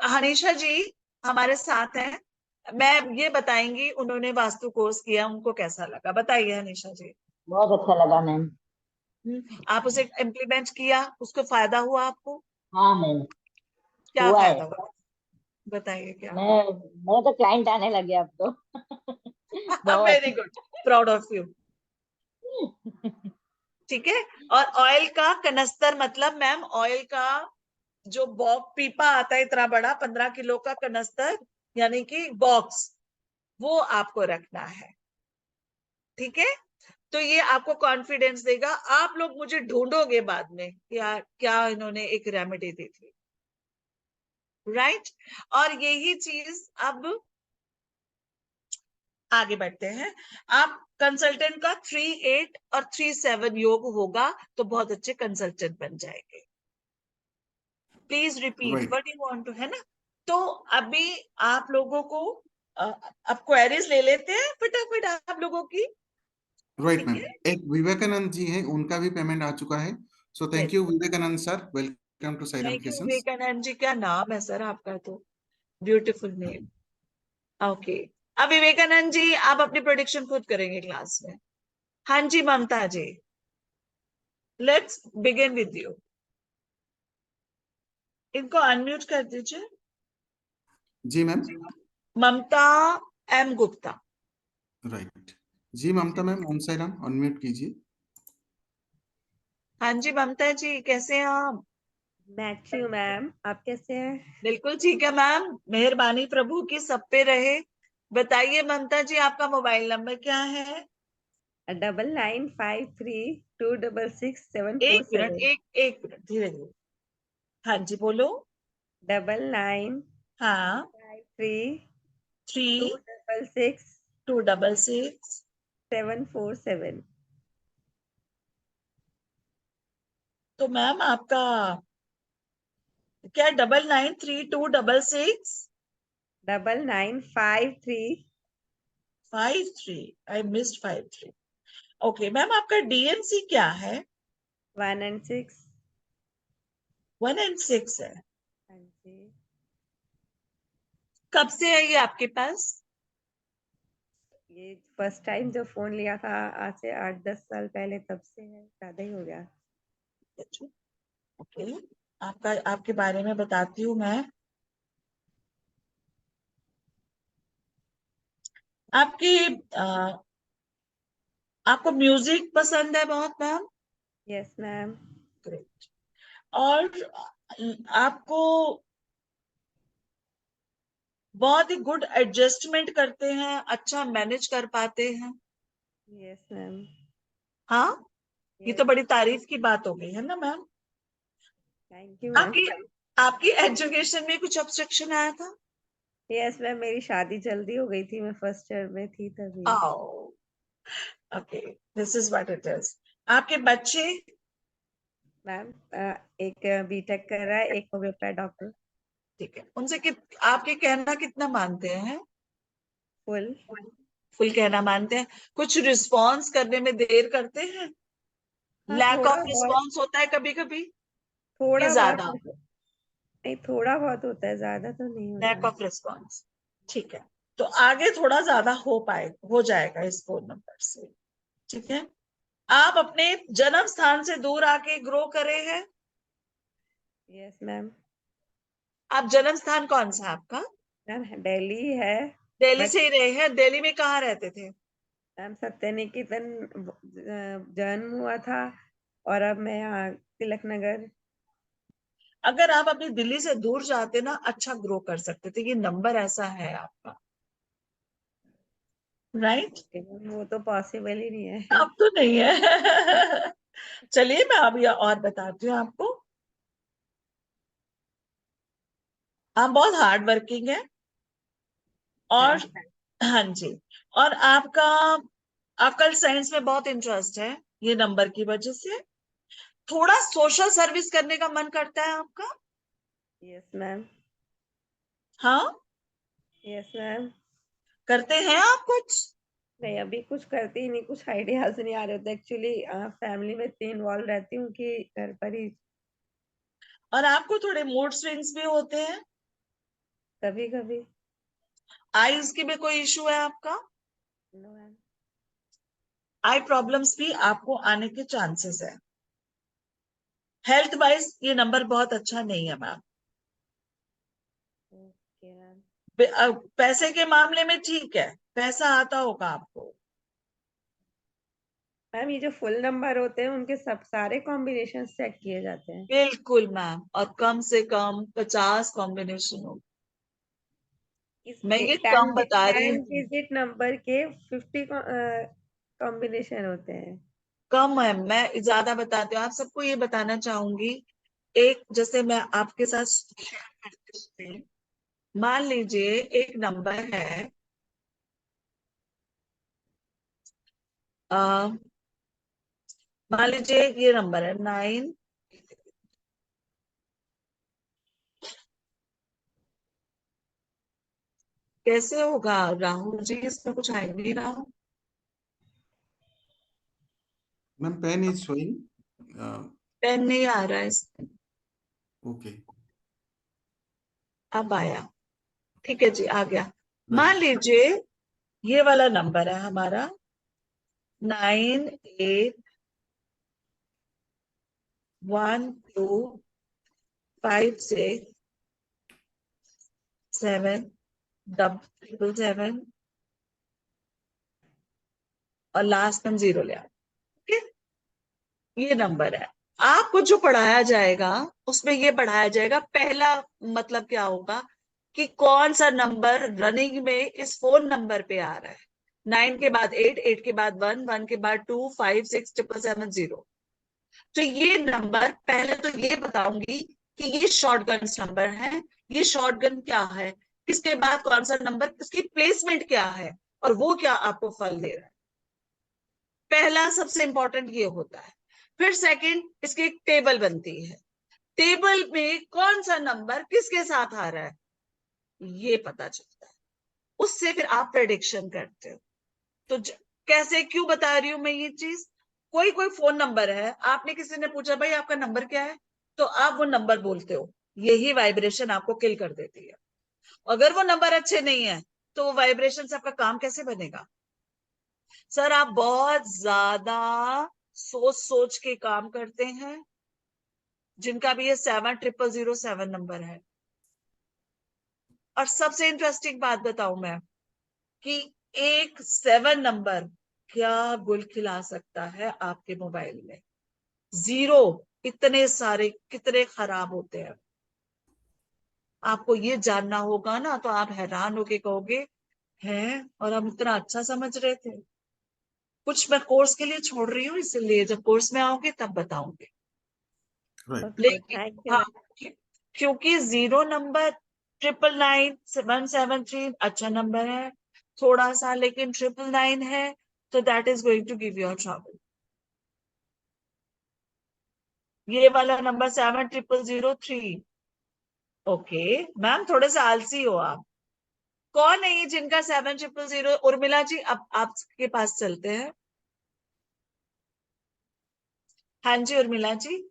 हनीशा जी हमारे साथ हैं, मैं ये बताएंगी उन्होंने वास्तु कोर्स किया, उनको कैसा लगा, बताइए हनीशा जी। बहुत अच्छा लगा मैम। आप उसे इम्प्लीमेंट किया, उसको फायदा हुआ आपको? हाँ मैम, क्या हुआ फायदा है। हुआ, बताइए क्या? मैं तो क्लाइंट आने लगे अब तो। बहुत। Very good, proud of you. ठीक है, और ऑयल का कनस्तर, मतलब मैम ऑयल का जो बॉक्स पीपा आता है इतना बड़ा 15 किलो का कनस्तर, यानी कि बॉक्स, वो आपको रखना है। ठीक है, तो ये आपको कॉन्फिडेंस देगा। आप लोग मुझे ढूंढोगे बाद में यार क्या इन्होंने एक रेमेडी दी थी, राइट? और यही चीज अब आगे बढ़ते हैं। आप कंसल्टेंट का 3-8 और 3-7 योग होगा तो बहुत अच्छे कंसल्टेंट बन जाएंगे। Please repeat Right. What you want to, है ना? तो अभी आप लोगों को अब क्वेरीज ले लेते हैं फटाफट आप लोगों की। राइट मैम, एक विवेकानंद जी है, उनका भी पेमेंट आ चुका है। So thank you Vivekanand sir, welcome to Sairam thank you creations. Vivekanand ji, क्या नाम है सर आपका, तो ब्यूटीफुल नेम। ओके, अब विवेकानंद जी आप अपनी प्रोडिक्शन खुद करेंगे क्लास में। हाँ जी ममता जी, लेट्स बिगिन विद यू। इनको अनम्यूट कर दीजिए। जी मैम। ममता एम गुप्ता। राइट जी, ममता मैम ओम साईराम, अनम्यूट कीजिए। हाँ जी ममता जी, कैसे हैं आप? मैं अच्छी हूँ मैम, आप कैसे हैं? बिल्कुल ठीक है मैम, मेहरबानी प्रभु की सब पे रहे। बताइए ममता जी, आपका मोबाइल नंबर क्या है? 9953266747। एक मिनट, एक मिनट, धीरे धीरे। हाँ जी बोलो। 9953 हाँ, 3 266 266 747। तो मैम आपका क्या 993266 53, आई मिस्ड 53। ओके मैम, आपका डीएनसी क्या है? 1 and 6। 1 and 6 है। हाँ जी। कब से है ये आपके पास? ये फर्स्ट टाइम जो फोन लिया था आज से 8-10 साल पहले, तब से है, ज्यादा ही हो गया। ओके, आपके बारे में बताती हूँ मैं। आपको म्यूजिक पसंद है बहुत मैम? Yes ma'am. ग्रेट। और आपको बहुत ही गुड एडजस्टमेंट करते हैं, अच्छा मैनेज कर पाते हैं? Yes ma'am. हाँ, ये तो बड़ी तारीफ की बात हो गई है ना मैम। Thank you ma'am. आपकी एजुकेशन में कुछ ऑब्स्ट्रक्शन आया था? यस मैम, मेरी शादी जल्दी हो गई थी, मैं फर्स्ट ईयर में थी तभी। Okay, this is what it is. आपके बच्चे? मैम एक बीटेक कर रहा है, एक हो गया डॉक्टर। ठीक है, उनसे आपके कहना कितना मानते हैं? फुल कहना मानते हैं? कुछ रिस्पॉन्स करने में देर करते हैं? हाँ, लैक थोड़ा ऑफ बहुत। रिस्पॉन्स होता है कभी कभी? थोड़ा बहुत ज्यादा? नहीं, थोड़ा बहुत होता है, ज्यादा तो नहीं होता लैक है। ऑफ रिस्पॉन्स, ठीक है। तो आगे थोड़ा ज्यादा हो जाएगा इस फोन नंबर से, ठीक है। आप अपने जन्म स्थान से दूर आके ग्रो करे हैं? Yes ma'am. आप जन्म स्थान कौन सा है आपका? मैम दिल्ली है। दिल्ली बट से ही रहे हैं? दिल्ली में कहाँ रहते थे? मैम सत्यनिकेतन जन्म हुआ था, और अब मैं यहाँ तिलक नगर। अगर आप अपनी दिल्ली से दूर जाते ना, अच्छा ग्रो कर सकते थे। ये नंबर ऐसा है आपका, राइट? वो तो पॉसिबल ही नहीं है। अब तो नहीं है। चलिए मैं अब यह और बताती हूँ आपको। आप बहुत हार्ड वर्किंग है, और हाँ जी, और आपका अकल साइंस में बहुत इंटरेस्ट है, ये नंबर की वजह से। थोड़ा सोशल सर्विस करने का मन करता है आपका? Yes ma'am. हाँ, यस मैम। करते हैं आप कुछ? नहीं, अभी कुछ करती ही नहीं, कुछ आइडियाज नहीं आ रहे होते एक्चुअली। फैमिली में इतनी इन्वॉल्व रहती हूँ कि घर पर ही और आपको थोड़े मूड स्विंग्स भी होते हैं? कभी कभी। आईज की भी कोई इशू है आपका? No ma'am. आई प्रॉब्लम्स भी आपको आने के चांसेस है। हेल्थ वाइज ये नंबर बहुत अच्छा नहीं है मैम। Okay ma'am. पैसे के मामले में ठीक है, पैसा आता होगा आपको। मैम ये जो फुल नंबर होते हैं उनके सब सारे कॉम्बिनेशन चेक किए जाते हैं? बिल्कुल मैम, और कम से कम 50 कॉम्बिनेशन हो। मैं ये कम बता रही 10 हूँ। डिजिट नंबर के 50 कॉम्बिनेशन होते हैं? कम है, मैं ज्यादा बताती हूँ। आप सबको ये बताना चाहूंगी, एक जैसे मैं आपके साथ शेयर करती हूँ। मान लीजिए एक नंबर है, मान लीजिए ये नंबर है 9। कैसे होगा राहुल जी, इसमें कुछ आ नहीं रहा। Ma'am pen is showing. Pen नहीं आ रहा है ओके। अब आया, ठीक है जी, आ गया। मान लीजिए ये वाला नंबर है हमारा 9812567777 और लास्ट में 0 ले आओ, ठीक है। ये नंबर है। आपको जो पढ़ाया जाएगा उसमें ये पढ़ाया जाएगा, पहला मतलब क्या होगा कि कौन सा नंबर रनिंग में इस फोन नंबर पे आ रहा है। 9 के बाद 8, 8 के बाद 1, 1 के बाद 2, 5, 6, 777, 0। तो ये नंबर पहले तो ये बताऊंगी कि ये शॉर्टगन नंबर है। ये शॉर्टगन क्या है, इसके बाद कौन सा नंबर, इसकी प्लेसमेंट क्या है, और वो क्या आपको फल दे रहा है। पहला सबसे इंपॉर्टेंट ये होता है। फिर सेकंड, इसकी एक टेबल बनती है। टेबल में कौन सा नंबर किसके साथ आ रहा है ये पता चलता है। उससे फिर आप प्रेडिक्शन करते हो। तो कैसे, क्यों बता रही हूं मैं ये चीज। कोई कोई फोन नंबर है, आपने किसी ने पूछा भाई आपका नंबर क्या है, तो आप वो नंबर बोलते हो, यही वाइब्रेशन आपको किल कर देती है। अगर वो नंबर अच्छे नहीं है तो वो वाइब्रेशन से आपका काम कैसे बनेगा। सर आप बहुत ज्यादा सोच सोच के काम करते हैं, जिनका भी ये 70007 नंबर है। और सबसे इंटरेस्टिंग बात बताऊं मैं, कि एक 7 नंबर क्या गुल खिला सकता है आपके मोबाइल में। 0 इतने सारे कितने खराब होते हैं। आपको ये जानना होगा ना, तो आप हैरान होके कहोगे हैं, और हम इतना अच्छा समझ रहे थे। कुछ मैं कोर्स के लिए छोड़ रही हूँ, इसलिए जब कोर्स में आओगे तब बताऊंगी। लेकिन थैंक यू। हाँ, क्योंकि 0 नंबर 999 173 अच्छा नंबर है थोड़ा सा, लेकिन 999 है तो that is going to give you trouble. ये वाला नंबर 70003। ओके मैम, थोड़े से आलसी हो आप। कौन है ये जिनका 7000? उर्मिला जी, अब आपके पास चलते हैं। हाँ जी उर्मिला जी।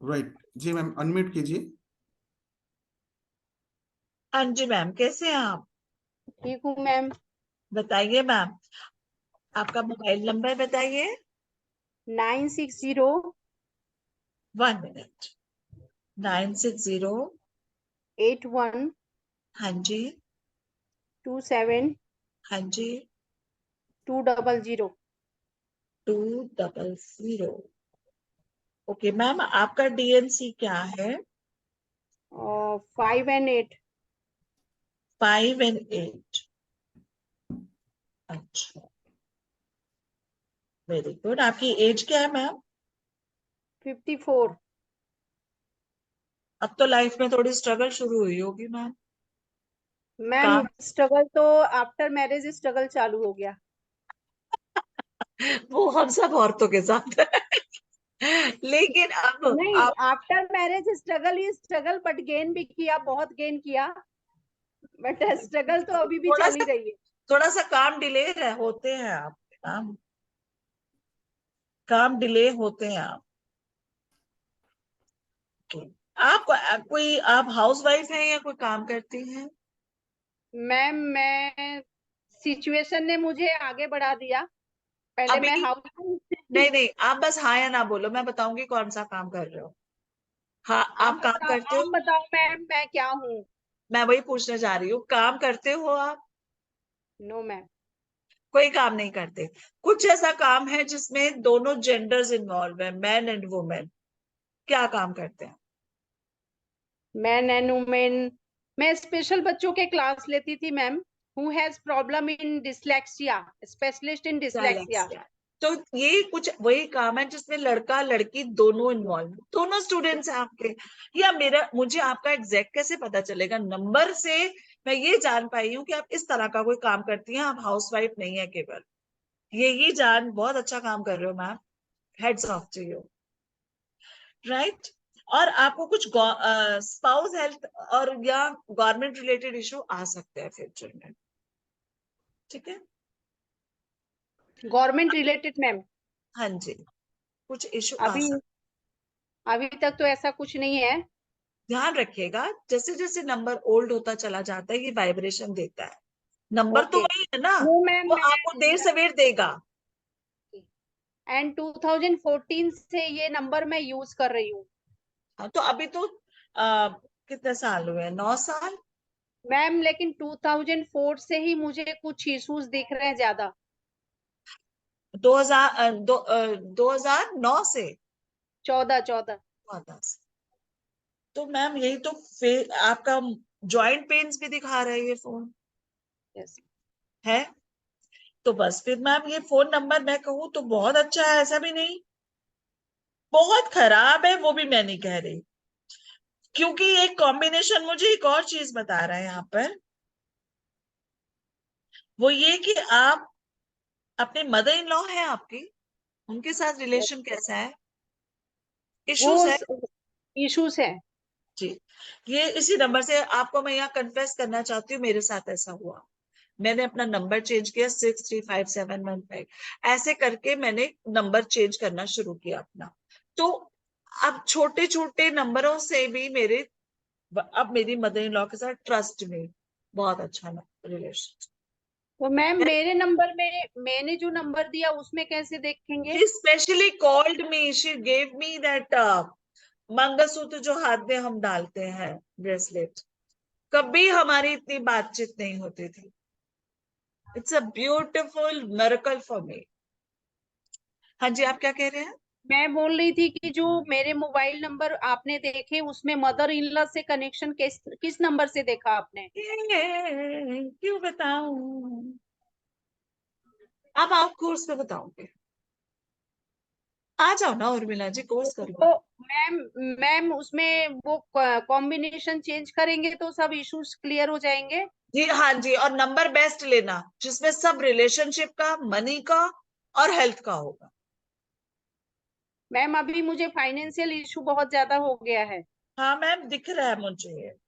राइट जी मैम, अनम्यूट कीजिए। हाँ जी मैम, कैसे हैं आप? ठीक हूँ मैम। बताइए मैम, आपका मोबाइल नंबर बताइए। 960 1 मिनट। 960। 81 हाँ जी। 27 हाँ जी। 200। 200। ओके मैम, आपका डीएनसी क्या है? 5 and 8। 5 and 8। अच्छा, वेरी गुड। आपकी एज क्या है मैम? 54। अब तो लाइफ में थोड़ी स्ट्रगल शुरू हुई होगी मैम। मैम स्ट्रगल तो आफ्टर मैरिज स्ट्रगल चालू हो गया। वो हम सब औरतों के साथ है। लेकिन अब नहीं, आप after marriage struggle he struggle, but gain भी किया, बहुत गेन किया, बट स्ट्रगल तो अभी भी चल ही रही है। थोड़ा सा काम डिले होते हैं आप, काम डिले होते हैं आप। आप कोई आप हाउस वाइफ हैं या कोई काम करती हैं? मैम मैं सिचुएशन ने मुझे आगे बढ़ा दिया। पहले अभी मैं हाउस नहीं नहीं, आप बस हाँ या ना बोलो, मैं बताऊंगी कौन सा काम कर रहे हो। हाँ, आप काम करते आप हो? बताओ मैम, मैं क्या हूँ? मैं वही पूछने जा रही हूँ, काम करते हो आप? No ma'am. कोई काम नहीं करते। कुछ ऐसा काम है जिसमें दोनों जेंडर्स इन्वॉल्व है, मैन एंड वुमेन, क्या काम करते हैं? मैन एंड वुमेन, मैं स्पेशल बच्चों के क्लास लेती थी ma'am, who has problem in dyslexia, specialist in dyslexia. Dyslexia। तो ये कुछ वही काम है जिसमें लड़का लड़की दोनों इन्वॉल्व, दोनों स्टूडेंट्स हैं आपके। या मुझे आपका एग्जैक्ट कैसे पता चलेगा? नंबर से मैं ये जान पाई हूँ कि आप इस तरह का कोई काम करती हैं, आप हाउसवाइफ नहीं है केवल। यही जान बहुत अच्छा काम कर रहे हो ma'am, heads off to you, right. और आपको कुछ स्पाउस हेल्थ और या गवर्नमेंट रिलेटेड इशू आ सकते हैं फ्यूचर में, ठीक है? Government related ma'am? हाँ जी, कुछ इशू आ अभी सकते। अभी तक तो ऐसा कुछ नहीं है। ध्यान रखिएगा, जैसे जैसे नंबर ओल्ड होता चला जाता है ये वाइब्रेशन देता है। नंबर तो ओके। वही है ना, वो मैम वो आपको देर सवेर देगा। एंड 2014 से ये नंबर मैं यूज कर रही हूँ। हाँ, तो अभी तो कितने साल हुए? 9 साल मैम लेकिन 2004 से ही मुझे कुछ इश्यूज दिख रहे हैं ज्यादा। 2009 से 14। तो मैम यही तो आपका जॉइंट पेन्स भी दिखा रहा है ये फोन, यस है। तो बस फिर मैम ये फोन नंबर मैं कहूँ तो बहुत अच्छा है, ऐसा भी नहीं बहुत खराब है, वो भी मैं नहीं कह रही। क्योंकि एक कॉम्बिनेशन मुझे एक और चीज बता रहा है यहाँ पर, वो ये कि आप अपने मदर इन लॉ है आपकी, उनके साथ रिलेशन कैसा है? इश्यूज है? वो इश्यूज है जी। ये इसी नंबर से आपको मैं यहाँ कन्फेस करना चाहती हूँ, मेरे साथ ऐसा हुआ। मैंने अपना नंबर चेंज किया 635715, ऐसे करके मैंने नंबर चेंज करना शुरू किया अपना। तो अब छोटे छोटे नंबरों से भी अब मेरी मदर इन लॉ के साथ ट्रस्ट में बहुत अच्छा रिलेशन। तो मैम मेरे नंबर में मैंने जो नंबर दिया उसमें कैसे देखेंगे? She specially called me. She gave me that mangalsutra जो हाथ में हम डालते हैं, ब्रेसलेट। कभी हमारी इतनी बातचीत नहीं होती थी। It's a beautiful miracle for me. हाँ जी, आप क्या कह रहे हैं? मैं बोल रही थी कि जो मेरे मोबाइल नंबर आपने देखे उसमें मदर इन लॉ से कनेक्शन किस नंबर से देखा आपने? क्यों बताऊं? अब आप कोर्स पे बताओगे? आ जाओ ना उर्मिला जी, कोर्स करो। तो मैम उसमें वो कॉम्बिनेशन चेंज करेंगे तो सब इश्यूज क्लियर हो जाएंगे? जी हाँ जी, और नंबर बेस्ट लेना जिसमें सब रिलेशनशिप का, मनी का और हेल्थ का होगा। मैम अभी मुझे फाइनेंशियल इशू बहुत ज्यादा हो गया है। हाँ मैम, दिख रहा है मुझे।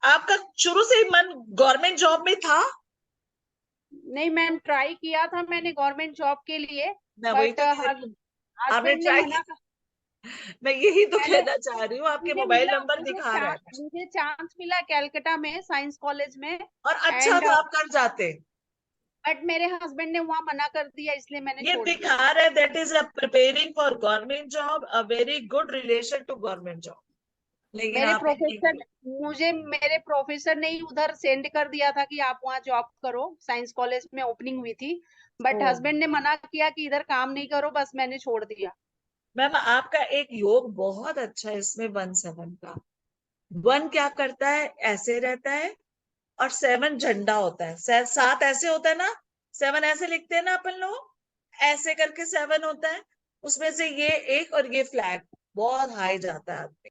आपका शुरू से ही मन गवर्नमेंट जॉब में था? नहीं मैम, ट्राई किया था मैंने गवर्नमेंट जॉब के लिए, मैं वही बट तो कह रही हूँ, आपने हस्बैंड ने ट्राई मना कर मैं यही तो मैंने कहना चाह रही हूँ, आपके मुझे मोबाइल मिला नंबर दिखा रहा है मुझे चांस मिला कलकत्ता में साइंस कॉलेज में, और अच्छा एंड था, आप कर जाते। बट मेरे हस्बैंड ने वहां मना कर दिया, इसलिए मैंने ये छोड़ दिया। दिखा रहा है that is a preparing for government job, a very good relation to government job, लेकिन मेरे आपने नहीं प्रोफेसर किया। मुझे मेरे प्रोफेसर ने ही उधर सेंड कर दिया था कि आप वहाँ जॉब करो, साइंस कॉलेज में ओपनिंग हुई थी, बट ओ हस्बैंड ने मना किया कि इधर काम नहीं करो, बस मैंने छोड़ दिया। मैम, आपका एक योग बहुत अच्छा है इसमें 1-7 का। 1 क्या करता है, ऐसे रहता है, और 7 झंडा होता है। 7 ऐसे होता है ना, 7 ऐसे लिखते हैं ना अपन लोग, ऐसे करके 7 होता है। उसमें से ये एक और ये फ्लैग बहुत हाई जाता है आदमी।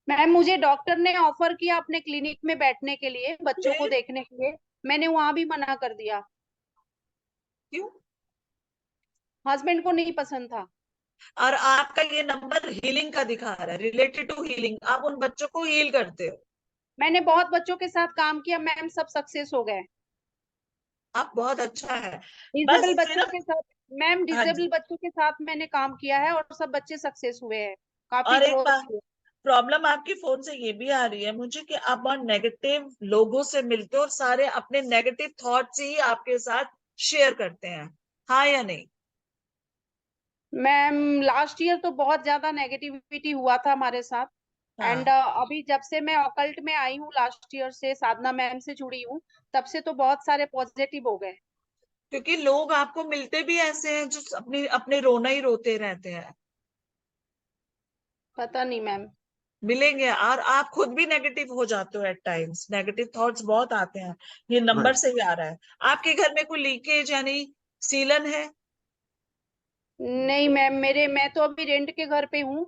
मैम मुझे डॉक्टर ने ऑफर किया अपने क्लिनिक में बैठने के लिए, बच्चों को फिर देखने के लिए, मैंने वहां भी मना कर दिया। क्यों? हस्बैंड को नहीं पसंद था। और आपका ये नंबर हीलिंग का दिखा रहा है, रिलेटेड टू हीलिंग, आप उन बच्चों को हील करते हो। मैंने बहुत बच्चों के साथ काम किया मैम, सब सक्सेस हो गए। आप बहुत अच्छा है, बस डिसेबल बच्चों सिर्फ। के साथ मैम, हाँ डिसेबल जी। बच्चों के साथ मैंने काम किया है और सब बच्चे सक्सेस हुए हैं, काफी और एक ग्रोथ बात, हुई। प्रॉब्लम आपकी फोन से ये भी आ रही है मुझे कि आप बहुत नेगेटिव लोगों से मिलते हो और सारे अपने नेगेटिव थॉट्स ही आपके साथ शेयर करते हैं, हाँ या नहीं? मैम लास्ट ईयर तो बहुत ज्यादा नेगेटिविटी हुआ था हमारे साथ, एंड हाँ, अभी जब से मैं ऑकल्ट में आई हूँ, लास्ट ईयर से साधना मैम से जुड़ी हूँ, तब से तो बहुत सारे पॉजिटिव हो गए। क्योंकि लोग आपको मिलते भी ऐसे हैं जो अपने अपने रोना ही रोते रहते हैं, पता नहीं मैम। मिलेंगे। और आप खुद भी नेगेटिव हो जाते हो एट टाइम्स, नेगेटिव थॉट्स बहुत आते हैं, ये नंबर से ही आ रहा है। आपके घर में कोई लीकेज यानी सीलन है? नहीं मैम, मैं तो अभी रेंट के घर पे हूँ,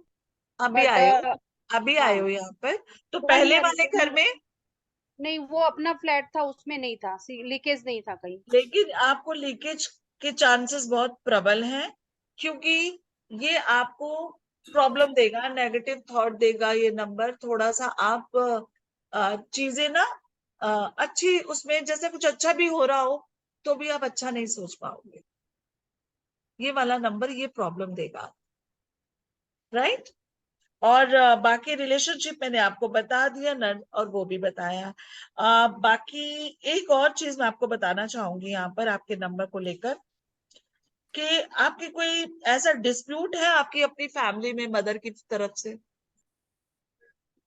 अभी बट आए हो? अभी आए हाँ, हो यहाँ पर? तो 1 पहले मंथ वाले घर में? नहीं, वो अपना फ्लैट था, उसमें नहीं था, लीकेज नहीं था कहीं। लेकिन आपको लीकेज के चांसेस बहुत प्रबल हैं, क्योंकि ये आपको प्रॉब्लम देगा, नेगेटिव थॉट देगा ये नंबर। थोड़ा सा आप चीजें ना अच्छी, उसमें जैसे कुछ अच्छा भी हो रहा हो तो भी आप अच्छा नहीं सोच पाओगे। ये वाला नंबर ये प्रॉब्लम देगा, राइट? और बाकी रिलेशनशिप मैंने आपको बता दिया, नर और वो भी बताया। बाकी एक और चीज मैं आपको बताना चाहूंगी यहाँ पर आपके नंबर को लेकर, कि आपकी कोई ऐसा डिस्प्यूट है आपकी अपनी फैमिली में, मदर की तरफ से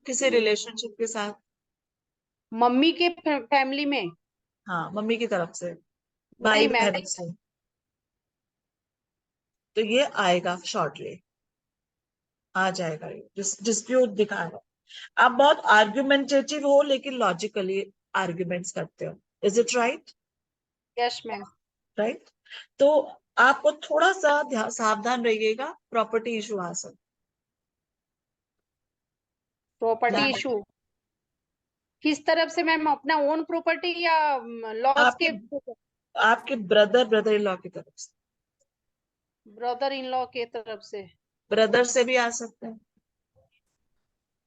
किसी रिलेशनशिप के साथ? मम्मी के फैमिली में? हाँ, मम्मी की तरफ से, भाई नहीं मैम। बहनों से? तो ये आएगा शॉर्टली, आ जाएगा। ये डिस्प्यूट दिखा रहा है। आप बहुत आर्ग्यूमेंटेटिव हो लेकिन लॉजिकली आर्ग्यूमेंट्स करते हो, is it right? Yes ma'am. Right. तो आपको थोड़ा सा सावधान रहिएगा, प्रॉपर्टी इशू आ सकता प्रॉपर्टी है। इशू किस तरफ से मैम, अपना ओन प्रॉपर्टी या लॉस आपके के? आपके ब्रदर इन लॉ की तरफ से, ब्रदर इन लॉ के तरफ से? ब्रदर से भी आ सकते हैं।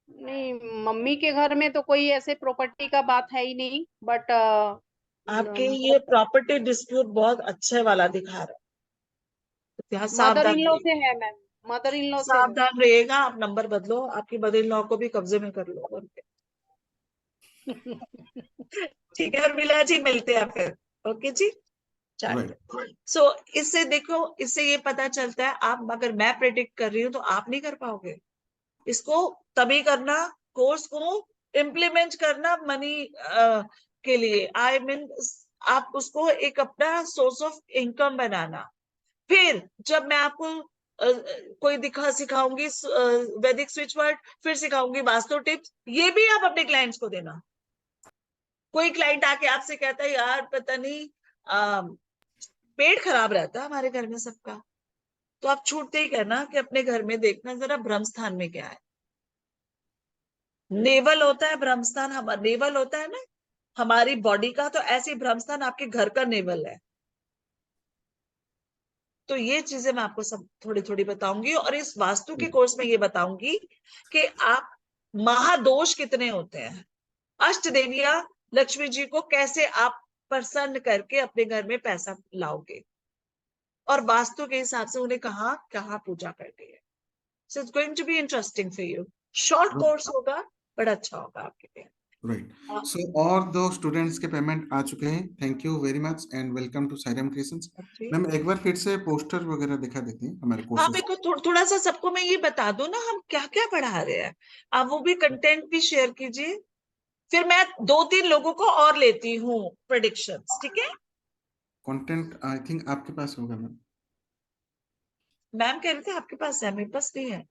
नहीं, मम्मी के घर में तो कोई ऐसे प्रॉपर्टी का बात है ही नहीं, बट आपके ये प्रॉपर्टी डिस्प्यूट बहुत अच्छे वाला दिखा रहा है, तो यहाँ मदर सावधान इन लॉ से रहिएगा। है मैम, मदर इन लॉ से है। सावधान रहिएगा, आप नंबर बदलो, आपकी मदर इन लॉ को भी कब्जे में कर लो, और क्या। ठीक है उर्मिला जी, मिलते हैं फिर। ओके जी, राइट। चलिए। सो इससे देखो, इससे ये पता चलता है, आप अगर मैं प्रेडिक्ट कर रही हूँ तो आप नहीं कर पाओगे इसको। तभी करना, कोर्स को इम्प्लीमेंट करना मनी के लिए, आई मीन आप उसको एक अपना सोर्स ऑफ इनकम बनाना। फिर जब मैं आपको कोई दिखा सिखाऊंगी वैदिक स्विच वर्ड, फिर सिखाऊंगी वास्तु टिप्स, ये भी आप अपने क्लाइंट्स को देना। कोई क्लाइंट आके आपसे कहता है यार पता नहीं पेट खराब रहता है हमारे घर में सबका, तो आप छूटते ही कहना कि अपने घर में देखना जरा ब्रह्म स्थान में क्या है। नेवल होता है ब्रह्म स्थान, हमारा नेवल होता है ना हमारी बॉडी का, तो ऐसे ब्रह्म स्थान आपके घर का नेवल है। तो ये चीजें मैं आपको सब थोड़ी थोड़ी बताऊंगी, और इस वास्तु के कोर्स में ये बताऊंगी कि आप महादोष कितने होते हैं, अष्ट देवियां लक्ष्मी जी को कैसे आप प्रसन्न करके अपने घर में पैसा लाओगे, और वास्तु के हिसाब से उन्हें कहाँ कहाँ पूजा करनी है। So it's going to be interesting for you. Short course होगा बट अच्छा होगा आपके लिए। राइट। सो और 2 स्टूडेंट्स के पेमेंट आ चुके हैं। Thank you very much and welcome to Sairam creations. Ma'am एक बार फिर से पोस्टर वगैरह दिखा देते हैं हमारे हाँ, कोर्सेज। मेरे को थोड़ा सा सबको मैं ये बता दूं ना हम क्या क्या पढ़ा रहे हैं, आप वो भी कंटेंट भी शेयर कीजिए, फिर मैं 2-3 लोगों को और लेती हूँ प्रेडिक्शंस, ठीक है? कंटेंट आई थिंक आपके पास होगा मैम। मैम कह रहे थे आपके पास है, मेरे पास नहीं है।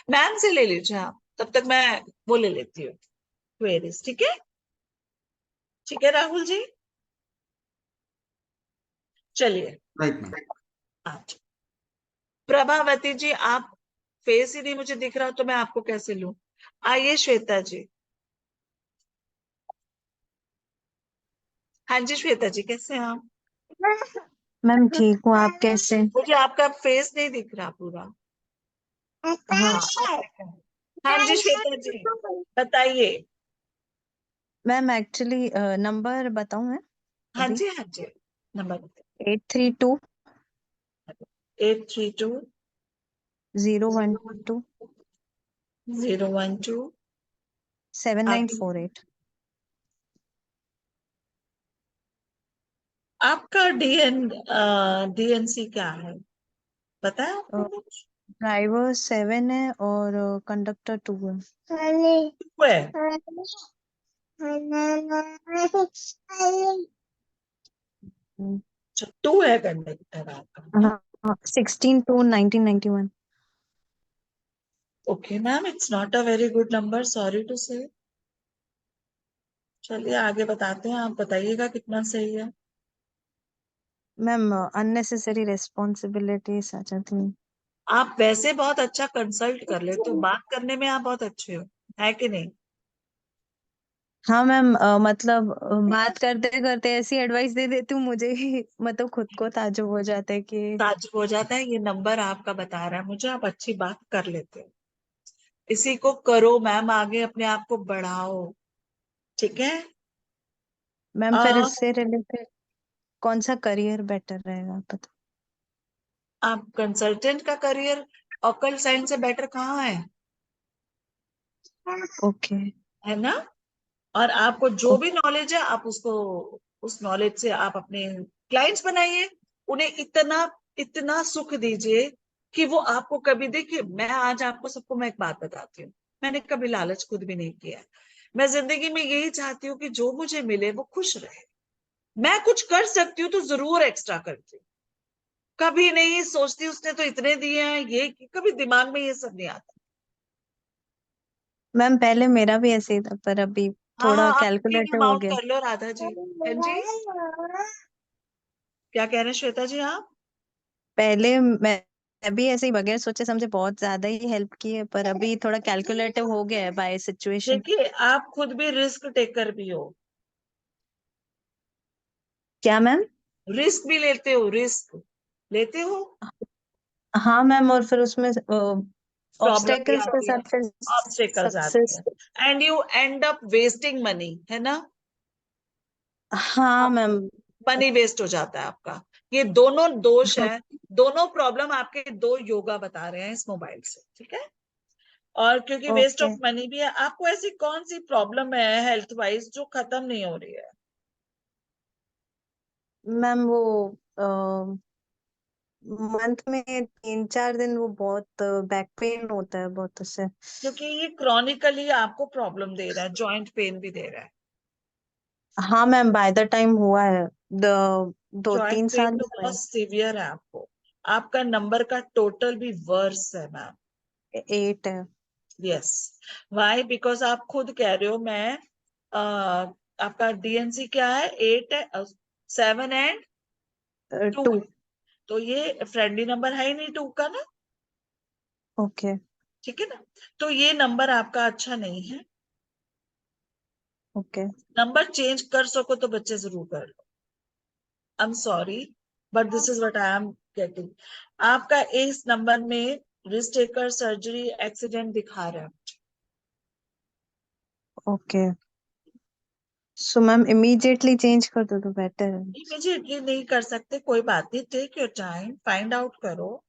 मैम से ले लीजिए आप, तब तक मैं वो ले लेती हूँ क्वेरीज, ठीक है? ठीक है राहुल जी, चलिए। Right ma'am. अच्छा, प्रभावती जी, आप फेस ही नहीं मुझे दिख रहा तो मैं आपको कैसे लूं? आइए श्वेता जी। हाँ जी श्वेता जी, कैसे हैं आप? मैम ठीक हूँ, आप कैसे? मुझे आपका फेस नहीं दिख रहा पूरा। हाँ हाँ जी श्वेता जी, बताइए। मैम एक्चुअली नंबर बताऊं मैं हाँ अभी? जी, हाँ जी, नंबर 832 832 012 012 7948। आपका डीएनसी क्या है, पता है आपको कुछ? ड्राइवर 7 है और कंडक्टर 2 है। है 2 है कंडक्टर आपका। हाँ 16/2/1991। Okay ma'am, it's not a very good number, sorry to say. चलिए आगे बताते हैं, आप बताइएगा कितना सही है। मैम अननेसेसरी रेस्पॉन्सिबिलिटीज आ जाती हैं। आप वैसे बहुत अच्छा कंसल्ट कर लेते हो, बात करने में आप बहुत अच्छे हो, है कि नहीं? हाँ मैम मतलब बात करते करते ऐसी एडवाइस दे देती हूँ मुझे ही मतलब खुद को ताजुब हो जाता है कि ताज्जुब हो जाता है, ये नंबर आपका बता रहा है मुझे, आप अच्छी बात कर लेते हो। इसी को करो मैम, आगे अपने आप को बढ़ाओ, ठीक है? मैम फिर इससे रिलेटेड कौन सा करियर बेटर रहेगा पता? आप कंसल्टेंट का करियर ऑकल्ट साइंस से बेटर कहाँ है? ओके है ना? और आपको जो भी नॉलेज है आप उसको, उस नॉलेज से आप अपने क्लाइंट्स बनाइए, उन्हें इतना इतना सुख दीजिए कि वो आपको कभी, देखिए मैं आज आपको सबको मैं एक बात बताती हूँ, मैंने कभी लालच खुद भी नहीं किया है। मैं जिंदगी में यही चाहती हूँ कि जो मुझे मिले वो खुश रहे। मैं कुछ कर सकती हूँ तो जरूर एक्स्ट्रा करती हूँ, कभी नहीं सोचती उसने तो इतने दिए हैं, ये कभी दिमाग में ये सब नहीं आता। मैम पहले मेरा भी ऐसे ही था पर अभी हाँ थोड़ा हाँ, आप बिग कैलकुलेटिव हो अमाउंट गया। कर लो राधा जी। हाँ जी, क्या कह रहे हैं श्वेता जी आप? पहले मैं भी ऐसे ही बगैर सोचे समझे बहुत ज्यादा ही हेल्प की है पर अभी थोड़ा कैलकुलेटिव हो गया है बाय सिचुएशन। देखिए आप खुद भी रिस्क टेकर भी हो, क्या मैम? रिस्क भी लेते हो, रिस्क लेते हो, हाँ मैम और फिर उसमें प्रॉब्लम भी ऑब्स्टेकल्स के आती है, साथ फिर ऑब्स्टेकल्स आती सक्सेस। है, and you and up wasting money, है ना? हाँ मैम। मनी वेस्ट हो जाता है आपका। ये दोनों दोष है, दोनों प्रॉब्लम आपके दो योगा बता रहे हैं इस मोबाइल से, ठीक है? और क्योंकि वेस्ट ओके ऑफ मनी भी है, आपको ऐसी कौन सी प्रॉब्लम है हेल्थ वाइज जो खत्म नहीं हो रही है? मैम वो मंथ में 3-4 दिन वो बहुत बैक पेन होता है बहुत उससे। क्योंकि ये क्रॉनिकली आपको प्रॉब्लम दे रहा है, जॉइंट पेन भी दे रहा है। हाँ मैम बाय द टाइम हुआ है दो जॉइंट तीन पेन साल तो हुए बहुत सीवियर है आपको, आपका नंबर का टोटल भी वर्स है मैम। हैं। 8 है। Yes, Y? बिकॉज आप खुद कह रहे हो मैं आपका डीएनसी क्या है, 8 है, 7 एंड 2 2। है, तो ये फ्रेंडली नंबर है ही नहीं 2 का ना, ओके ठीक है ना? तो ये नंबर आपका अच्छा नहीं है। ओके नंबर चेंज कर सको तो बच्चे जरूर कर लो, I am sorry but this is what I am getting. आपका इस नंबर में रिस्क टेकर, सर्जरी, एक्सीडेंट दिखा रहा है। Okay so ma'am immediately change कर दो तो बेटर है। इमीडिएटली नहीं कर सकते, कोई बात नहीं, take your time, find out करो,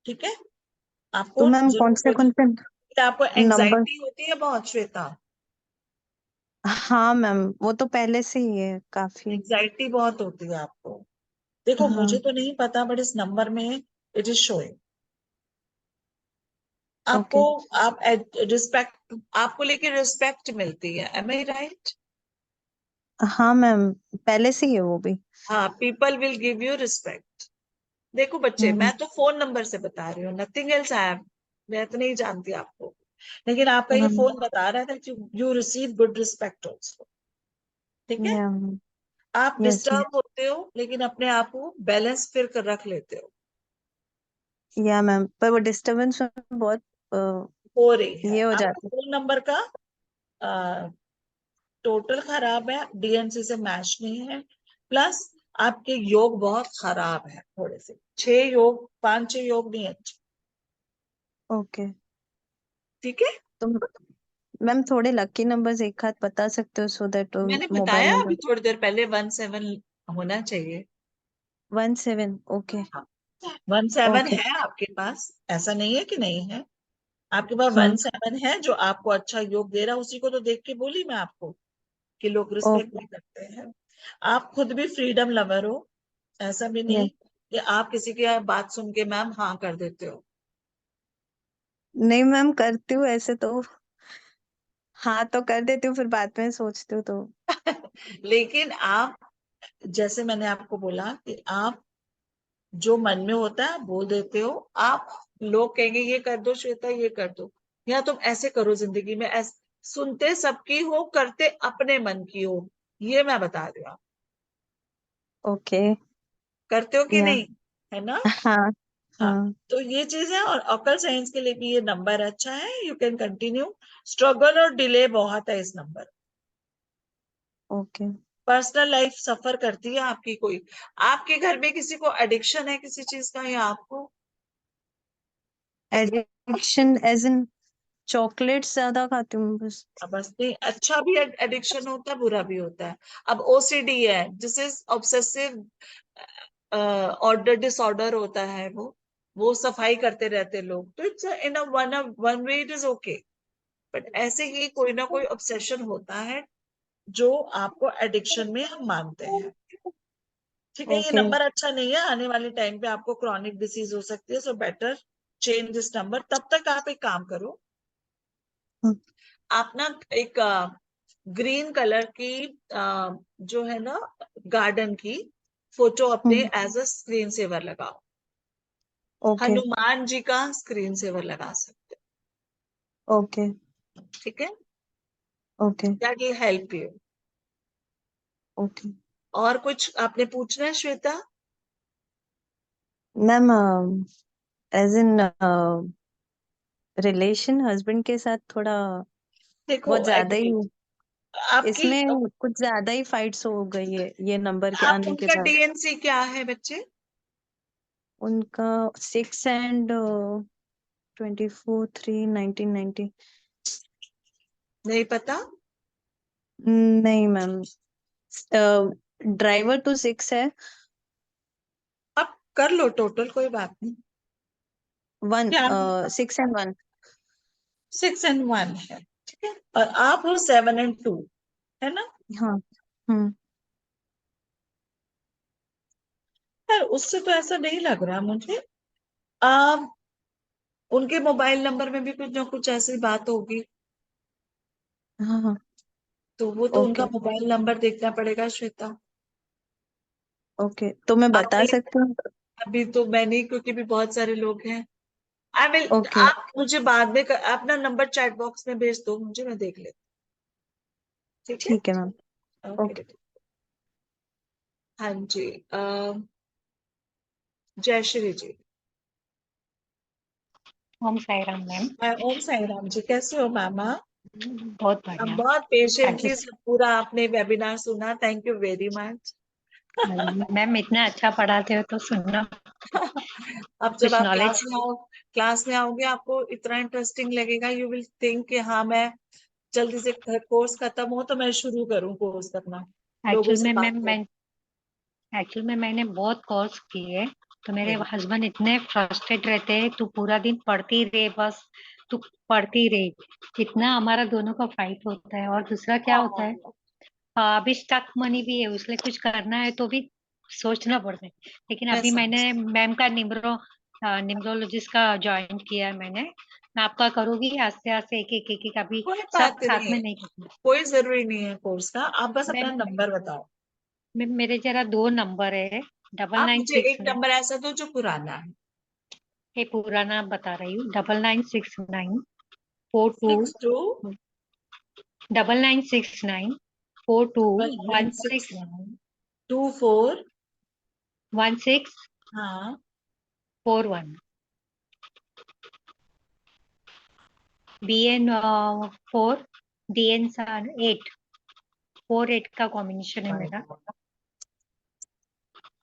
ठीक है? आपको तो मैम कौन से आपको नंबर? एंजाइटी होती है बहुत श्वेता? हाँ मैम, वो तो पहले से ही है काफी। एंजाइटी बहुत होती है आपको। देखो हाँ मुझे तो नहीं पता, बट इस नंबर में इट इज शोइंग। आपको ओके। आप रिस्पेक्ट, आपको लेके रिस्पेक्ट मिलती है, एम आई राइट? हाँ मैम, पहले से ही है वो भी। हाँ, people will give you respect. देखो बच्चे, मैं तो फोन नंबर से बता रही हूँ, नथिंग एल्स। मैं तो नहीं जानती आपको, लेकिन आपका ये फोन बता रहा था कि you receive good respect also. ठीक है, आप यस डिस्टर्ब होते हो लेकिन अपने आप को बैलेंस फिर कर रख लेते हो। या मैम, पर वो डिस्टरबेंस में बहुत हो रही है, ये हो आपका जाती फोन नंबर का टोटल खराब है, डीएनसी से मैच नहीं है, प्लस आपके योग बहुत खराब है, थोड़े से 6 योग 5-6 योग नहीं अच्छे। ओके। ठीक है, तो मैम थोड़े लकी नंबर्स एक हाथ बता सकते हो सो दैट मैंने मोबाइल बताया अभी नंबर? थोड़ी देर पहले 17 होना चाहिए। 17 ओके। 17 ओके। है आपके पास, ऐसा नहीं है कि नहीं है। आपके पास हाँ 17 है जो आपको अच्छा योग दे रहा है, उसी को तो देख के बोली मैं आपको कि लोग रिस्पेक्ट ओके। नहीं करते हैं। आप खुद भी फ्रीडम लवर हो, ऐसा भी नहीं यस। कि आप किसी की बात सुन के मैम हाँ कर देते हो। नहीं मैम, करती हूँ ऐसे तो, हाँ तो कर देती हूँ, फिर बाद में सोचती हूँ तो। लेकिन आप, जैसे मैंने आपको बोला कि आप जो मन में होता है आप बोल देते हो। आप, लोग कहेंगे ये कर दो श्वेता, ये कर दो, या तुम ऐसे करो जिंदगी में, ऐसे सुनते सबकी हो, करते अपने मन की हो, ये मैं बता रही हूँ। ओके। करते हो कि या नहीं, है ना? हाँ हाँ, हाँ। तो ये चीज है। और ऑकल साइंस के लिए भी ये नंबर अच्छा है, यू कैन कंटिन्यू। स्ट्रगल और डिले बहुत है इस नंबर। ओके। पर्सनल लाइफ सफर करती है आपकी। कोई आपके घर में किसी को एडिक्शन है किसी चीज का, या आपको? एडिक्शन एज इन चॉकलेट्स ज्यादा खाती हूँ बस। बस नहीं, अच्छा भी एडिक्शन होता है, बुरा भी होता है। अब ओसीडी है, जिसे ऑब्सेसिव ऑर्डर डिसऑर्डर होता है, वो सफाई करते रहते लोग, तो it's in one way it is okay. But ऐसे ही कोई ना कोई ऑब्सेशन होता है जो आपको एडिक्शन में हम मानते हैं। ठीक है, ये ओके। नंबर अच्छा नहीं है, आने वाले टाइम पे आपको क्रॉनिक डिसीज हो सकती है, so better change this number. तब तक आप एक काम करो, आप ना एक ग्रीन कलर की जो है ना गार्डन की फोटो अपने एज अ स्क्रीन सेवर लगाओ। ओके। हनुमान जी का स्क्रीन सेवर लगा सकते ओके। हो। ठीक है, okay. That will help you. Okay और कुछ आपने पूछना है Shweta? Ma'am, as in relation husband के साथ थोड़ा देखो बहुत ज्यादा ही, आपकी, इसमें कुछ ज्यादा ही फाइट्स हो गई है ये नंबर के आप आने के उनका बाद। डीएनसी क्या है बच्चे? उनका 6 and 24/3/1990। नहीं पता? नहीं मैम, ड्राइवर तो 6 है। आप कर लो टोटल, कोई बात नहीं। 1 क्या 6 and 1। 6 and 1 है, ठीक है, और आप हो 7 and 2, है ना? हाँ। हम्म। यार उससे तो ऐसा नहीं लग रहा मुझे। आप, उनके मोबाइल नंबर में भी कुछ ना कुछ ऐसी बात होगी, हाँ हाँ। तो वो तो उनका ओके। मोबाइल नंबर देखना पड़ेगा श्वेता। ओके, तो मैं बता आपने, सकती हूँ? अभी तो मैं नहीं, क्योंकि भी बहुत सारे लोग हैं। I will, okay. आप मुझे बाद में अपना नंबर चैट बॉक्स में भेज दो मुझे, मैं देख लेती हूँ। ठीक ठीक है मैम। है, ओके। ओके। हाँ जी, जय श्री जी। ओम साई राम मैम। ओम साई राम जी, कैसे हो मामा? बहुत अब बढ़िया। बहुत पेशेंटली आज सब पूरा आपने वेबिनार सुना, thank you very much. Ma'am इतना अच्छा पढ़ाते हो तो सुनना, अब जब कुछ आप नॉलेज। क्लास में आओगे आपको इतना इंटरेस्टिंग लगेगा, यू विल थिंक कि हाँ मैं जल्दी से कोर्स खत्म हो तो मैं शुरू करूँ कोर्स अपना, लोगों एक्चुअल से में बात मैम कर। एक्चुअल में मैंने बहुत कोर्स किए, तो मेरे हस्बैंड इतने फ्रस्ट्रेट रहते हैं, तू पूरा दिन पढ़ती रहे, बस तू पढ़ती रहे। इतना हमारा दोनों का फाइट होता है। और दूसरा क्या होता है, अभी स्टक मनी भी है, उसके कुछ करना है तो भी सोचना पड़ता है। लेकिन मैं अभी मैंने समझ मैम का निम्रोलॉजिस्ट का ज्वाइन किया है मैंने। मैं आपका करूंगी आस्ते आस्ते, एक एक एक एक, अभी कोई सब बात साथ नहीं में है, नहीं करना। कोई जरूरी नहीं है कोर्स का, आप बस अपना मैम नंबर बताओ। मेरे जरा 2 नंबर है, डबल आप नाइन मुझे सिक्स एक नंबर ऐसा दो जो पुराना है। ये पुराना बता रही हूँ, 996942 62 9969421641। 996924 हाँ। BN 4 DN 8 4-8 का कॉम्बिनेशन है मेरा।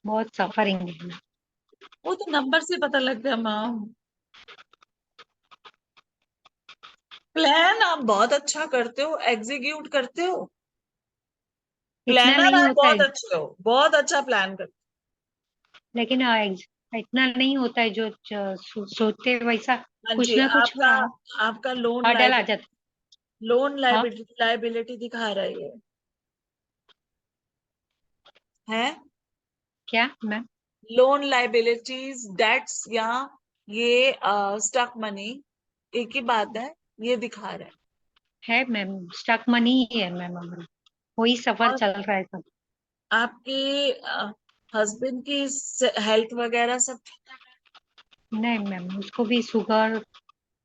बहुत सफरिंग है। वो तो नंबर से पता लगता है मैम। प्लान आप बहुत अच्छा करते हो, एग्जीक्यूट करते हो, इतना प्लानर नहीं आप होता बहुत है, अच्छे हो, बहुत अच्छा प्लान करते लेकिन इतना नहीं होता है जो सोचते वैसा। हो। हाँ कुछ जी, ना कुछ आपका लोन हर्डल आ जाता लोन है। हाँ लाइबिलिटी दिखा रही है क्या मैम? लोन लाइबिलिटीज, डेट्स या ये स्टॉक मनी एक ही बात है, ये दिखा रहा है मैम, स्टक मनी ही है मैम, हमारा वही सफर और चल रहा है सब। आपके हस्बैंड की हेल्थ वगैरह सब ठीक है? नहीं मैम, उसको भी शुगर,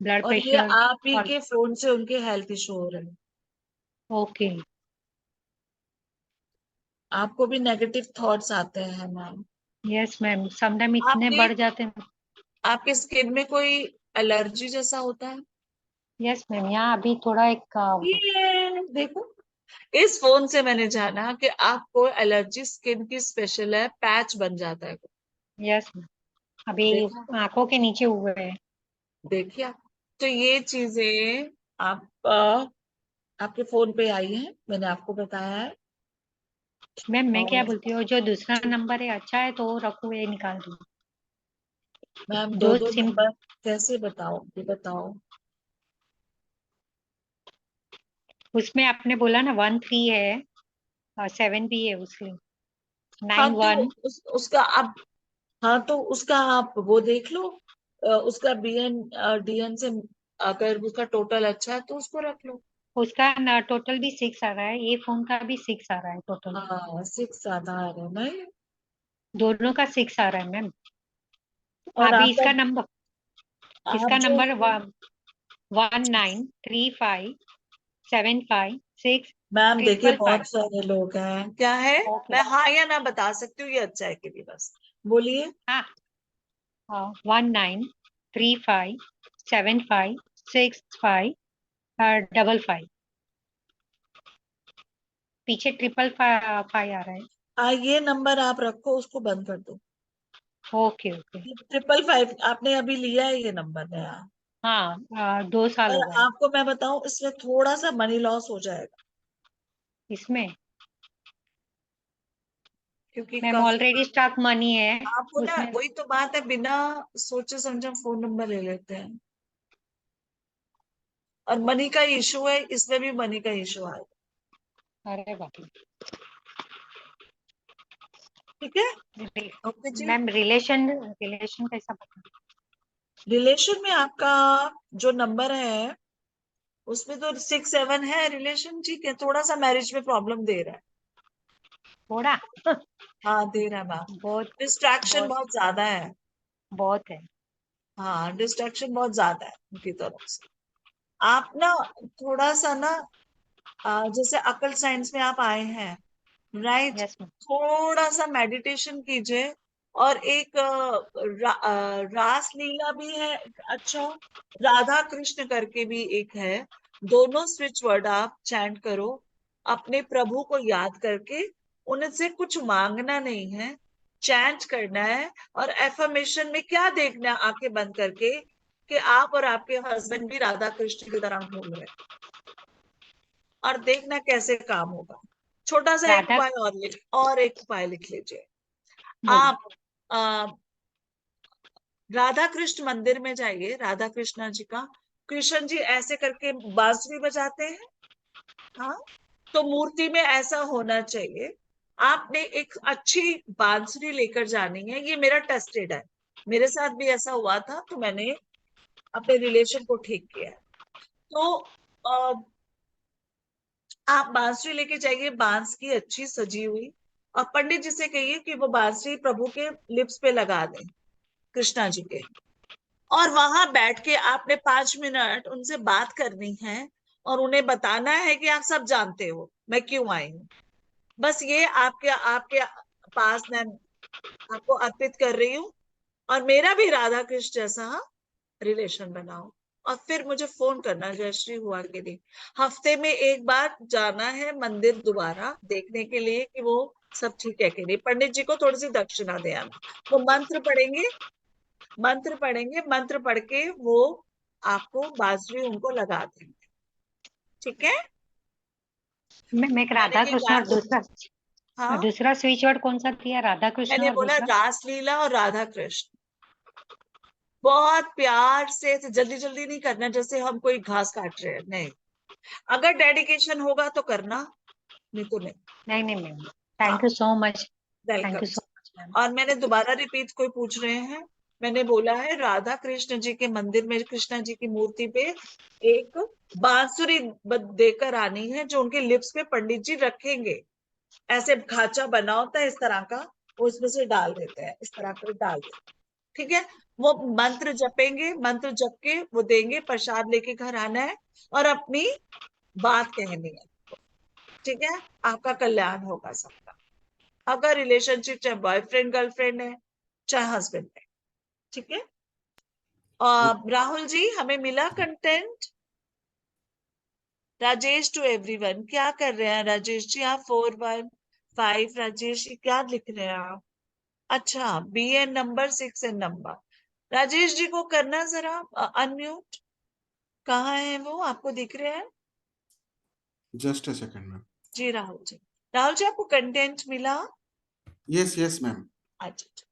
ब्लड और ये प्रेशर आप ही और के फोन से उनके हेल्थ इशू हो रहे हैं, ओके। आपको भी नेगेटिव थॉट्स आते हैं मैम। यस मैम, समटाइम इतने आपके बढ़ जाते हैं। आपके स्किन में कोई एलर्जी जैसा होता है? यस मैम, यहाँ अभी थोड़ा एक ये देखो, इस फोन से मैंने जाना कि आपको एलर्जी स्किन की स्पेशल है, पैच बन जाता है। यस मैम, अभी देखा, आंखों के नीचे हुए हैं। देखिए आप। तो ये चीजें आप आपके फोन पे आई हैं, मैंने आपको बताया है। मैम मैं क्या और बोलती हूँ, जो दूसरा नंबर है अच्छा है तो रखो, ये निकाल दो। मैम दो दो दो सिम नंबर कैसे बताओ, ये बताओ। उसमें आपने बोला ना 13 है और 7 भी है उसमें, हाँ 91। तो उसका आप, हाँ तो उसका आप वो देख लो, उसका बीएन डीएन से अगर उसका टोटल अच्छा है तो उसको रख लो। उसका ना टोटल भी 6 आ रहा है, ये फोन का भी 6 आ रहा है टोटल। हाँ 6 ज्यादा आ रहा है नहीं। दोनों का 6 आ रहा है मैम। और अभी आपका, इसका आप जो, नंबर 19357565 मैम देखिए ट्रिपल बहुत फाइव। सारे लोग हैं, क्या है, ओके। मैं हाँ या ना बता सकती हूँ, ये अच्छा है कि नहीं, बस बोलिए। हाँ 19357565 पीछे 555 आ रहा है। ये नंबर आप रखो, उसको बंद कर दो। Okay okay. 555 आपने अभी लिया है ये नंबर नया। हाँ 2 साल और हो गए आपको मैं बताऊं, इसमें थोड़ा सा मनी लॉस हो जाएगा, इसमें। क्योंकि मैम काफी ऑलरेडी स्टॉक मनी है आपको ना, उसमें। वही तो बात है, बिना सोचे समझे फोन नंबर ले लेते हैं, और मनी का इशू है, इसमें भी मनी का इशू है। अरे बाप रे। ठीक है, ओके जी। मैम रिलेशन रिलेशन कैसा बता? रिलेशन में आपका जो नंबर है उसमें तो 6 7 है रिलेशन, ठीक है, थोड़ा सा मैरिज में प्रॉब्लम दे रहा है। थोड़ा हाँ दे रहा है मैम, बहुत डिस्ट्रैक्शन बहुत बहुत ज्यादा है। बहुत है। हाँ डिस्ट्रैक्शन बहुत ज्यादा है उनकी तरफ से। आप ना थोड़ा सा ना, जैसे अकल साइंस में आप आए हैं, राइट, यस मैम। थोड़ा सा मेडिटेशन कीजिए। और एक रास लीला भी है, अच्छा, राधा कृष्ण करके भी एक है, दोनों स्विच वर्ड आप चैंट करो, अपने प्रभु को याद करके, उनसे कुछ मांगना नहीं है, चैंट करना है। और एफर्मेशन में क्या देखना है, आंखें बंद करके, कि आप और आपके हस्बैंड भी राधा कृष्ण की तरह घूम रहे हैं, और देखना कैसे काम होगा। छोटा सा एक राधा उपाय और एक उपाय लिख लीजिए। बोलिए। आप राधा कृष्ण मंदिर में जाइए, राधा कृष्णा जी का, कृष्ण जी ऐसे करके बांसुरी बजाते हैं। हाँ, तो मूर्ति में ऐसा होना चाहिए। आपने एक अच्छी बांसुरी लेकर जानी है, ये मेरा टेस्टेड है, मेरे साथ भी ऐसा हुआ था, तो मैंने अपने रिलेशन को ठीक किया है। तो आप बांसुरी लेके जाइए, बांस की अच्छी सजी हुई, और पंडित जी से कहिए कि वो बांसुरी प्रभु के लिप्स पे लगा दें, कृष्णा जी के, और वहां बैठ के आपने 5 मिनट उनसे बात करनी है और उन्हें बताना है कि आप सब जानते हो मैं क्यों आई हूँ। बस ये आपके आपके पास मैं आपको अर्पित कर रही हूँ, और मेरा भी राधा कृष्ण जैसा रिलेशन बनाओ, और फिर मुझे फोन करना जयश्री हुआ के लिए। हफ्ते में एक बार जाना है मंदिर दोबारा देखने के लिए कि वो सब ठीक है कि नहीं। पंडित जी को थोड़ी सी दक्षिणा दे आना, वो मंत्र पढ़ेंगे, मंत्र पढ़ के वो आपको बांसुरी उनको लगा देंगे, ठीक है। मैं एक राधा कृष्ण और दूसरा हाँ, दूसरा स्विच वर्ड कौन सा दिया? राधा कृष्ण मैंने और बोला दूसरा रासलीला और राधा कृष्ण। बहुत प्यार से, जल्दी जल्दी नहीं करना जैसे हम कोई घास काट रहे हैं, नहीं। अगर डेडिकेशन होगा तो करना, नहीं तो नहीं। नहीं नहीं ma'am, thank you so much, thank welcome. You so much ma'am. और मैंने दोबारा रिपीट, कोई पूछ रहे हैं, मैंने बोला है राधा कृष्ण जी के मंदिर में कृष्णा जी की मूर्ति पे एक बांसुरी देकर आनी है, जो उनके लिप्स पे पंडित जी रखेंगे। ऐसे खाचा बना होता है इस तरह का, वो इसमें से डाल देते हैं, इस तरह कर डाल देते हैं, ठीक है। वो मंत्र जपेंगे, मंत्र जप के वो देंगे, प्रसाद लेके घर आना है और अपनी बात कहनी है, ठीक है। आपका कल्याण होगा सबका। अगर रिलेशनशिप चाहे बॉयफ्रेंड गर्लफ्रेंड है, चाहे हस्बैंड है, ठीक है। और राहुल जी, हमें मिला कंटेंट। राजेश टू एवरीवन, क्या कर रहे हैं राजेश जी आप? 415 राजेश जी क्या लिख रहे हैं आप? अच्छा, B N number 6 N number. Rajesh ji को करना जरा अनम्यूट। कहाँ है वो, आपको दिख रहे हैं? Just a second ma'am. जी राहुल जी, राहुल जी आपको कंटेंट मिला? Yes yes ma'am. अच्छा,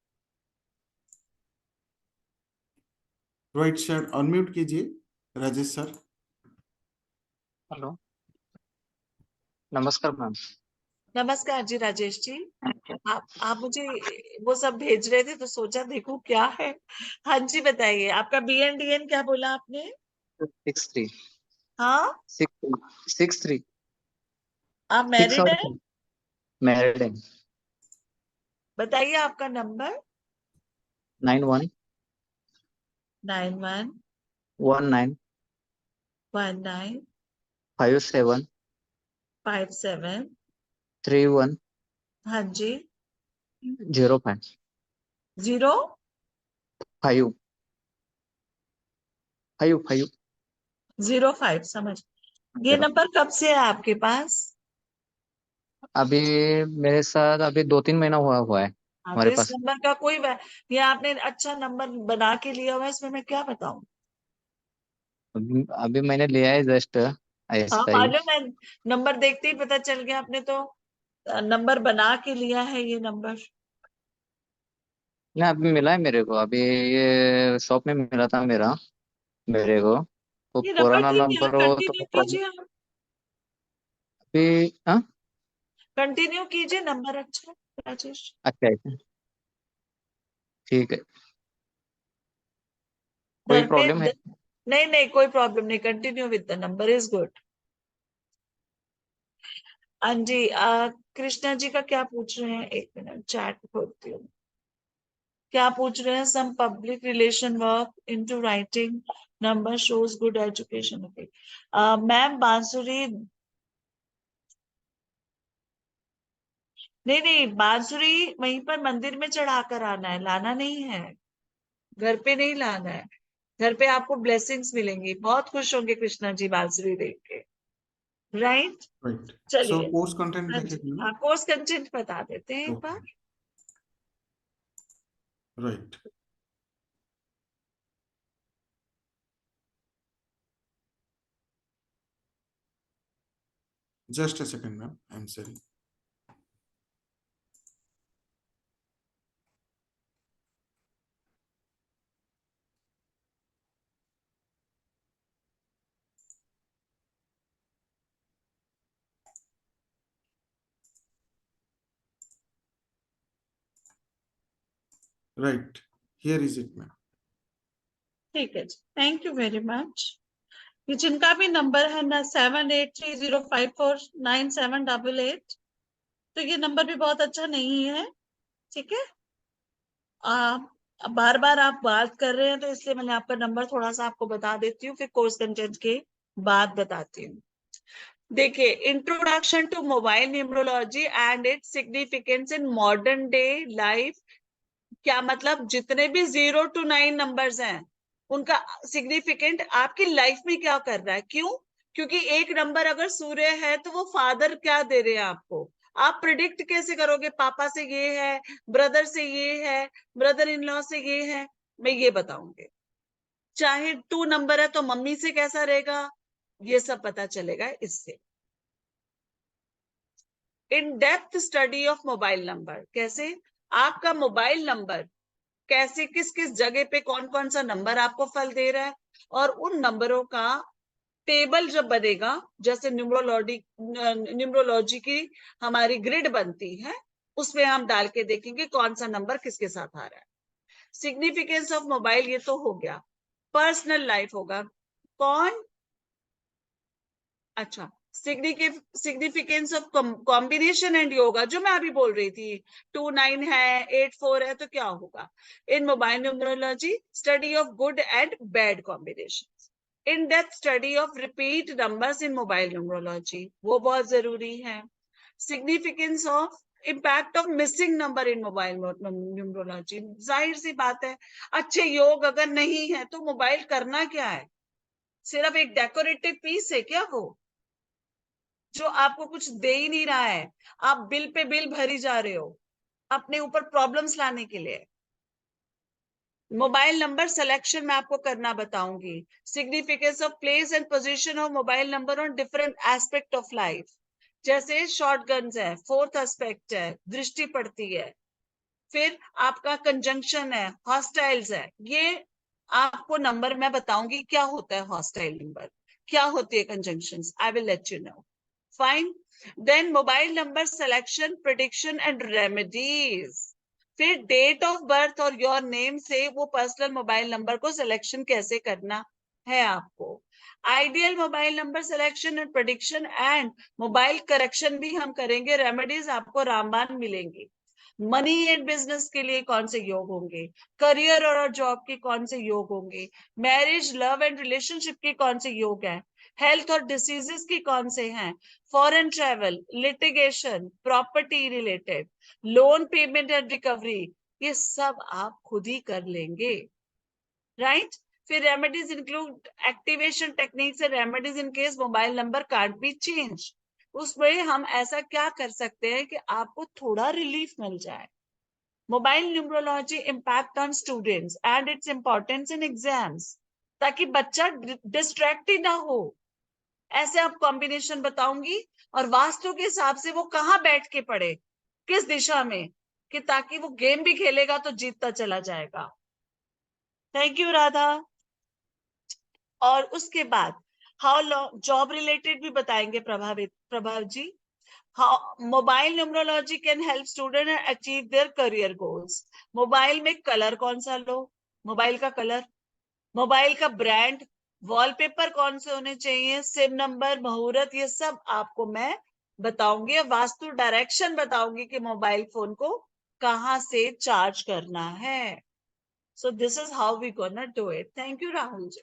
रोहित सर अनम्यूट कीजिए। राजेश सर। हेलो, नमस्कार मैम। नमस्कार जी राजेश जी। आप मुझे वो सब भेज रहे थे तो सोचा देखो क्या है। हाँ जी बताइए, आपका बी एन डी एन क्या बोला आपने? 63 हाँ, 63 आप 6 मैरिड और हैं? मैरिड है। बताइए आपका नंबर। 91 91 19 19 57 57 31 हाँ जी 05 0 5 5 05 समझ। ये 0। नंबर कब से है आपके पास? अभी मेरे साथ अभी 2-3 महीना हुआ है हाँ, तो हमारे इस पास। नंबर का कोई ये आपने अच्छा नंबर बना के लिया हुआ है, इसमें मैं क्या बताऊं। अभी मैंने लिया है जस्ट हाँ ऐसा ही। मालूम है, नंबर देखते ही पता चल गया, आपने तो नंबर बना के लिया है ये नंबर। ना अभी मिला है मेरे को, अभी ये शॉप में मिला था मेरे को। तो ये नंबर पुराना ठीक है, नंबर हो कंटिन्यू तो प्रॉब्लम। कीजिए आप, अभी हाँ, कंटिन्यू कीजिए, नंबर अच्छा है राजेश। अच्छा है, ठीक है। कोई घर पे प्रॉब्लम है? नहीं नहीं, कोई प्रॉब्लम नहीं, continue with the number is good. हाँ जी, कृष्णा जी का क्या पूछ रहे हैं, एक मिनट चैट खोलती हूँ। क्या पूछ रहे हैं? Some public relation work into writing number shows good education. Okay ma'am, बांसुरी नहीं नहीं, बांसुरी वहीं पर मंदिर में चढ़ा कर आना है, लाना नहीं है, घर पे नहीं लाना है। घर पे आपको ब्लेसिंग्स मिलेंगी, बहुत खुश होंगे कृष्णा जी बांसुरी देख के, राइट। राइट। सो चलिए, कोर्स कंटेंट हाँ देखें जी, मैम। आप कोर्स कंटेंट बता देते हैं एक बार। Right. Just a second ma'am, I am sorry. Right, here is it ma'am. ठीक है जी, थैंक यू वेरी मच। ये जिनका भी नंबर है ना 7830549788, तो ये नंबर भी बहुत अच्छा नहीं है, ठीक है। बार बार आप बात कर रहे हैं तो इसलिए मैंने आपका नंबर थोड़ा सा आपको बता देती हूँ, फिर कोर्स कंटेंट के बाद बताती हूँ। देखिए, introduction to mobile numerology and its significance in modern day life. क्या मतलब, जितने भी 0 to 9 नंबर्स हैं उनका सिग्निफिकेंट आपकी लाइफ में क्या कर रहा है। क्यों? क्योंकि एक नंबर अगर सूर्य है तो वो फादर क्या दे रहे हैं आपको। आप प्रिडिक्ट कैसे करोगे, पापा से ये है, ब्रदर से ये है, ब्रदर इन लॉ से ये है, मैं ये बताऊंगी। चाहे 2 नंबर है तो मम्मी से कैसा रहेगा, ये सब पता चलेगा इससे। इन depth study of mobile number, कैसे आपका मोबाइल नंबर कैसे किस किस जगह पे कौन कौन सा नंबर आपको फल दे रहा है, और उन नंबरों का टेबल जब बनेगा, जैसे न्यूमरोलॉजी की हमारी ग्रिड बनती है, उसमें हम डाल के देखेंगे कौन सा नंबर किसके साथ आ रहा है। सिग्निफिकेंस ऑफ मोबाइल ये तो हो गया। पर्सनल लाइफ होगा कौन, अच्छा, significance of combination and yoga, जो मैं अभी बोल रही थी, 2 9 है, 8 4 है, तो क्या होगा in mobile numerology, study of good and bad combination. In depth study of repeat numbers in mobile numerology, वो बहुत जरूरी है। Significance of impact of missing number in mobile numerology, जाहिर सी बात है, अच्छे योग अगर नहीं है तो मोबाइल करना क्या है, सिर्फ एक डेकोरेटिव पीस है क्या वो, जो आपको कुछ दे ही नहीं रहा है। आप बिल पे बिल भरी जा रहे हो अपने ऊपर प्रॉब्लम्स लाने के लिए। मोबाइल नंबर सिलेक्शन मैं आपको करना बताऊंगी। Significance of place and position of mobile number on different aspect of life, जैसे शॉर्ट गन्स है, फोर्थ एस्पेक्ट है, दृष्टि पड़ती है, फिर आपका कंजंक्शन है, हॉस्टाइल्स है। ये आपको नंबर मैं बताऊंगी क्या होता है हॉस्टाइल नंबर, क्या होती है conjunctions, I will let you know. Fine, then mobile number selection, prediction and remedies. फिर डेट ऑफ बर्थ और योर नेम से वो पर्सनल मोबाइल नंबर को सिलेक्शन कैसे करना है आपको। Ideal mobile number selection and prediction and mobile correction भी हम करेंगे। रेमेडीज आपको रामबाण मिलेंगी। मनी एंड बिजनेस के लिए कौन से योग होंगे, करियर और जॉब के कौन से योग होंगे, मैरिज, लव एंड रिलेशनशिप के कौन से योग हैं, हेल्थ और डिसीजेस की कौन से हैं, foreign travel, litigation, property related, loan payment and recovery, ये सब आप खुद ही कर लेंगे, राइट। फिर remedies include activation techniques and remedies in case mobile number can't be change. उसमें हम ऐसा क्या कर सकते हैं कि आपको थोड़ा रिलीफ मिल जाए। Mobile numerology impact on students and its importance in exams, ताकि बच्चा डिस्ट्रैक्ट ही ना हो। ऐसे आप कॉम्बिनेशन बताऊंगी और वास्तु के हिसाब से वो कहाँ बैठ के पढ़े, किस दिशा में, कि ताकि वो गेम भी खेलेगा तो जीतता चला जाएगा। Thank you Radha. और उसके बाद हाउ लॉन्ग जॉब रिलेटेड भी बताएंगे प्रभाव जी। How mobile numerology can help student achieve their career goals. Mobile में कलर कौन सा लो, मोबाइल का कलर, मोबाइल का ब्रांड, वॉलपेपर कौन से होने चाहिए, सिम नंबर, मुहूर्त, ये सब आपको मैं बताऊंगी। वास्तु डायरेक्शन बताऊंगी कि मोबाइल फोन को कहाँ से चार्ज करना है। So this is how we gonna do it. Thank you Rahul ji.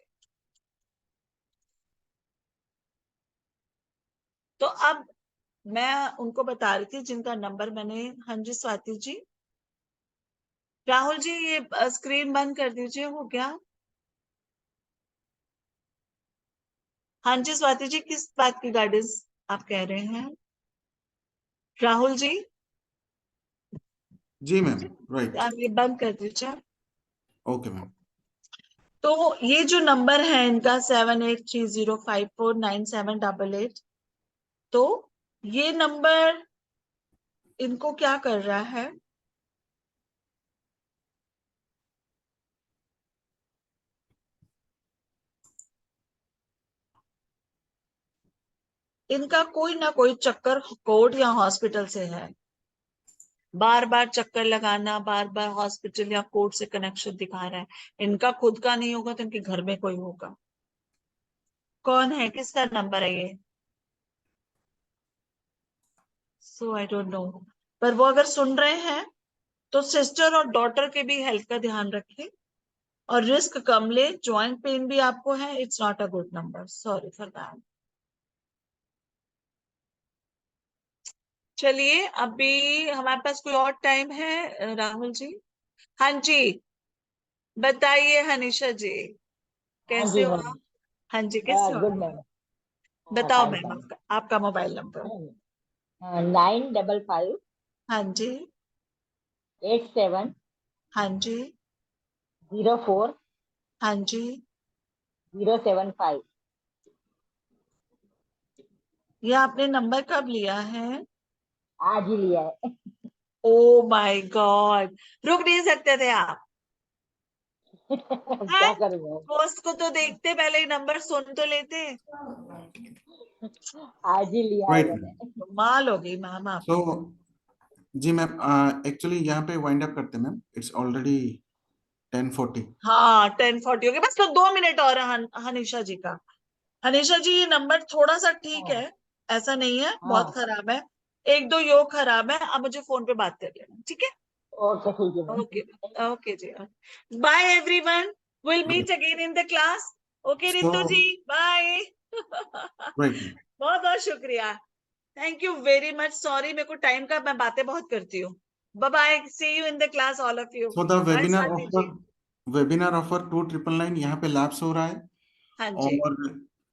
तो अब मैं उनको बता रही थी जिनका नंबर मैंने, हाँ जी स्वाति जी, राहुल जी ये स्क्रीन बंद कर दीजिए, हो गया। हाँ जी स्वाति जी, किस बात की गाइडेंस आप कह रहे हैं राहुल जी? जी मैम, राइट, आप ये बंद कर दीजिए। Okay ma'am. तो ये जो नंबर है इनका 7830549788, तो ये नंबर इनको क्या कर रहा है, इनका कोई ना कोई चक्कर कोर्ट या हॉस्पिटल से है। बार बार चक्कर लगाना, बार बार हॉस्पिटल या कोर्ट से कनेक्शन दिखा रहा है। इनका खुद का नहीं होगा तो इनके घर में कोई होगा। कौन है, किसका नंबर है ये? सो आई डोंट नो। पर वो अगर सुन रहे हैं तो सिस्टर और डॉटर के भी हेल्थ का ध्यान रखें और रिस्क कम ले। जॉइंट पेन भी आपको है, it's not a good number, sorry for that. चलिए अभी हमारे पास कोई और टाइम है राहुल जी? हाँ जी बताइए हनीशा जी, हाँ कैसे जी हो मैम। आप? हाँ जी कैसे हो गुड आप? मैम। बताओ फाइन मैम फाइन। आपका मोबाइल नंबर। 955 हाँ जी 87 हाँ जी 04 हाँ जी। 075। ये आपने नंबर कब लिया है? आज ही लिया है। ओ माय गॉड, रुक नहीं सकते थे आप? क्या करूँ मैम, पोस्ट को तो देखते, पहले ही नंबर सुन तो लेते। आज ही लिया है राइट। मैंने। कमाल हो गई मैम आप। तो जी मैम, एक्चुअली यहाँ पे वाइंड अप करते हैं मैम, इट्स ऑलरेडी 10:40। हाँ 10:40 हो गए, बस तो 2 मिनट और है हनीशा जी का। हनीशा जी ये नंबर थोड़ा सा ठीक है, ऐसा नहीं है बहुत हाँ खराब है, एक दो योग खराब है। अब मुझे फोन पे बात कर लेना, ठीक है? ओके ठीक है मैम। ओके ओके जी, bye everyone, will meet again in the class. Okay so Ritu ji bye. Right. बहुत बहुत शुक्रिया, thank you very much. Sorry मेरे को टाइम का, मैं बातें बहुत करती हूँ। Bye bye, see you in the class all of you. So the bye Swati ji. Webinar offer 2999 यहाँ पे लैप्स हो रहा है। हाँ जी और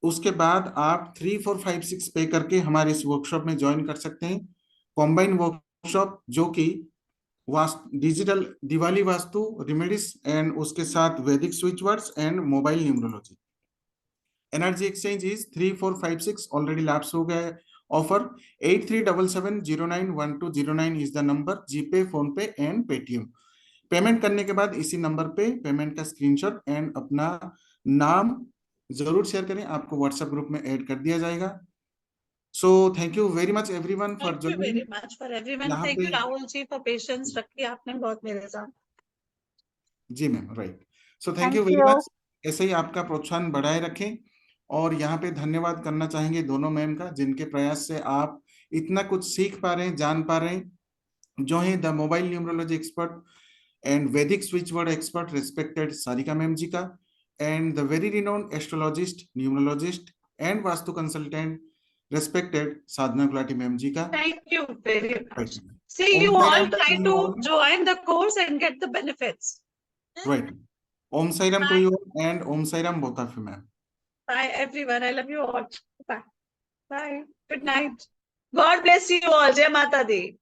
उसके बाद आप 3456 पे करके हमारे इस वर्कशॉप में ज्वाइन कर सकते हैं। कॉम्बाइन वर्कशॉप जो कि vastu, digital Diwali Vastu remedies and उसके साथ वैदिक switch words and mobile numerology. Energy exchange is 3456 already lapse हो गया है offer. 8377091209 is the number, GPay, phone पे एंड पेटीएम। पेमेंट करने के बाद इसी नंबर पे पेमेंट का स्क्रीनशॉट एंड अपना नाम जरूर शेयर करें, आपको व्हाट्सएप ग्रुप में ऐड कर दिया जाएगा। So thank you very much everyone for thank you joining very much for everyone, यहाँ थैंक पे। You Rahul ji for patience रखी आपने बहुत मेरे साथ। जी ma'am, right. So thank you thank very you. Much. ऐसे ही आपका प्रोत्साहन बढ़ाए रखें। और यहाँ पे धन्यवाद करना चाहेंगे दोनों मैम का, जिनके प्रयास से आप इतना कुछ सीख पा रहे हैं, जान पा रहे हैं, जो है the mobile numerology expert and Vedic switch word expert respected Sarika ma'am ji का, and the very renowned astrologist, numerologist and Vastu consultant respected Sadhana Gulati ma'am ji का। Thank you very right. Much, see you Om all Sairam try to to you all. join the course and get the benefits. Right. Om Sairam to Bye you and Om Sairam both of you ma'am. bye everyone, I love you all. Bye bye, good night, God bless you all, जय माता दी।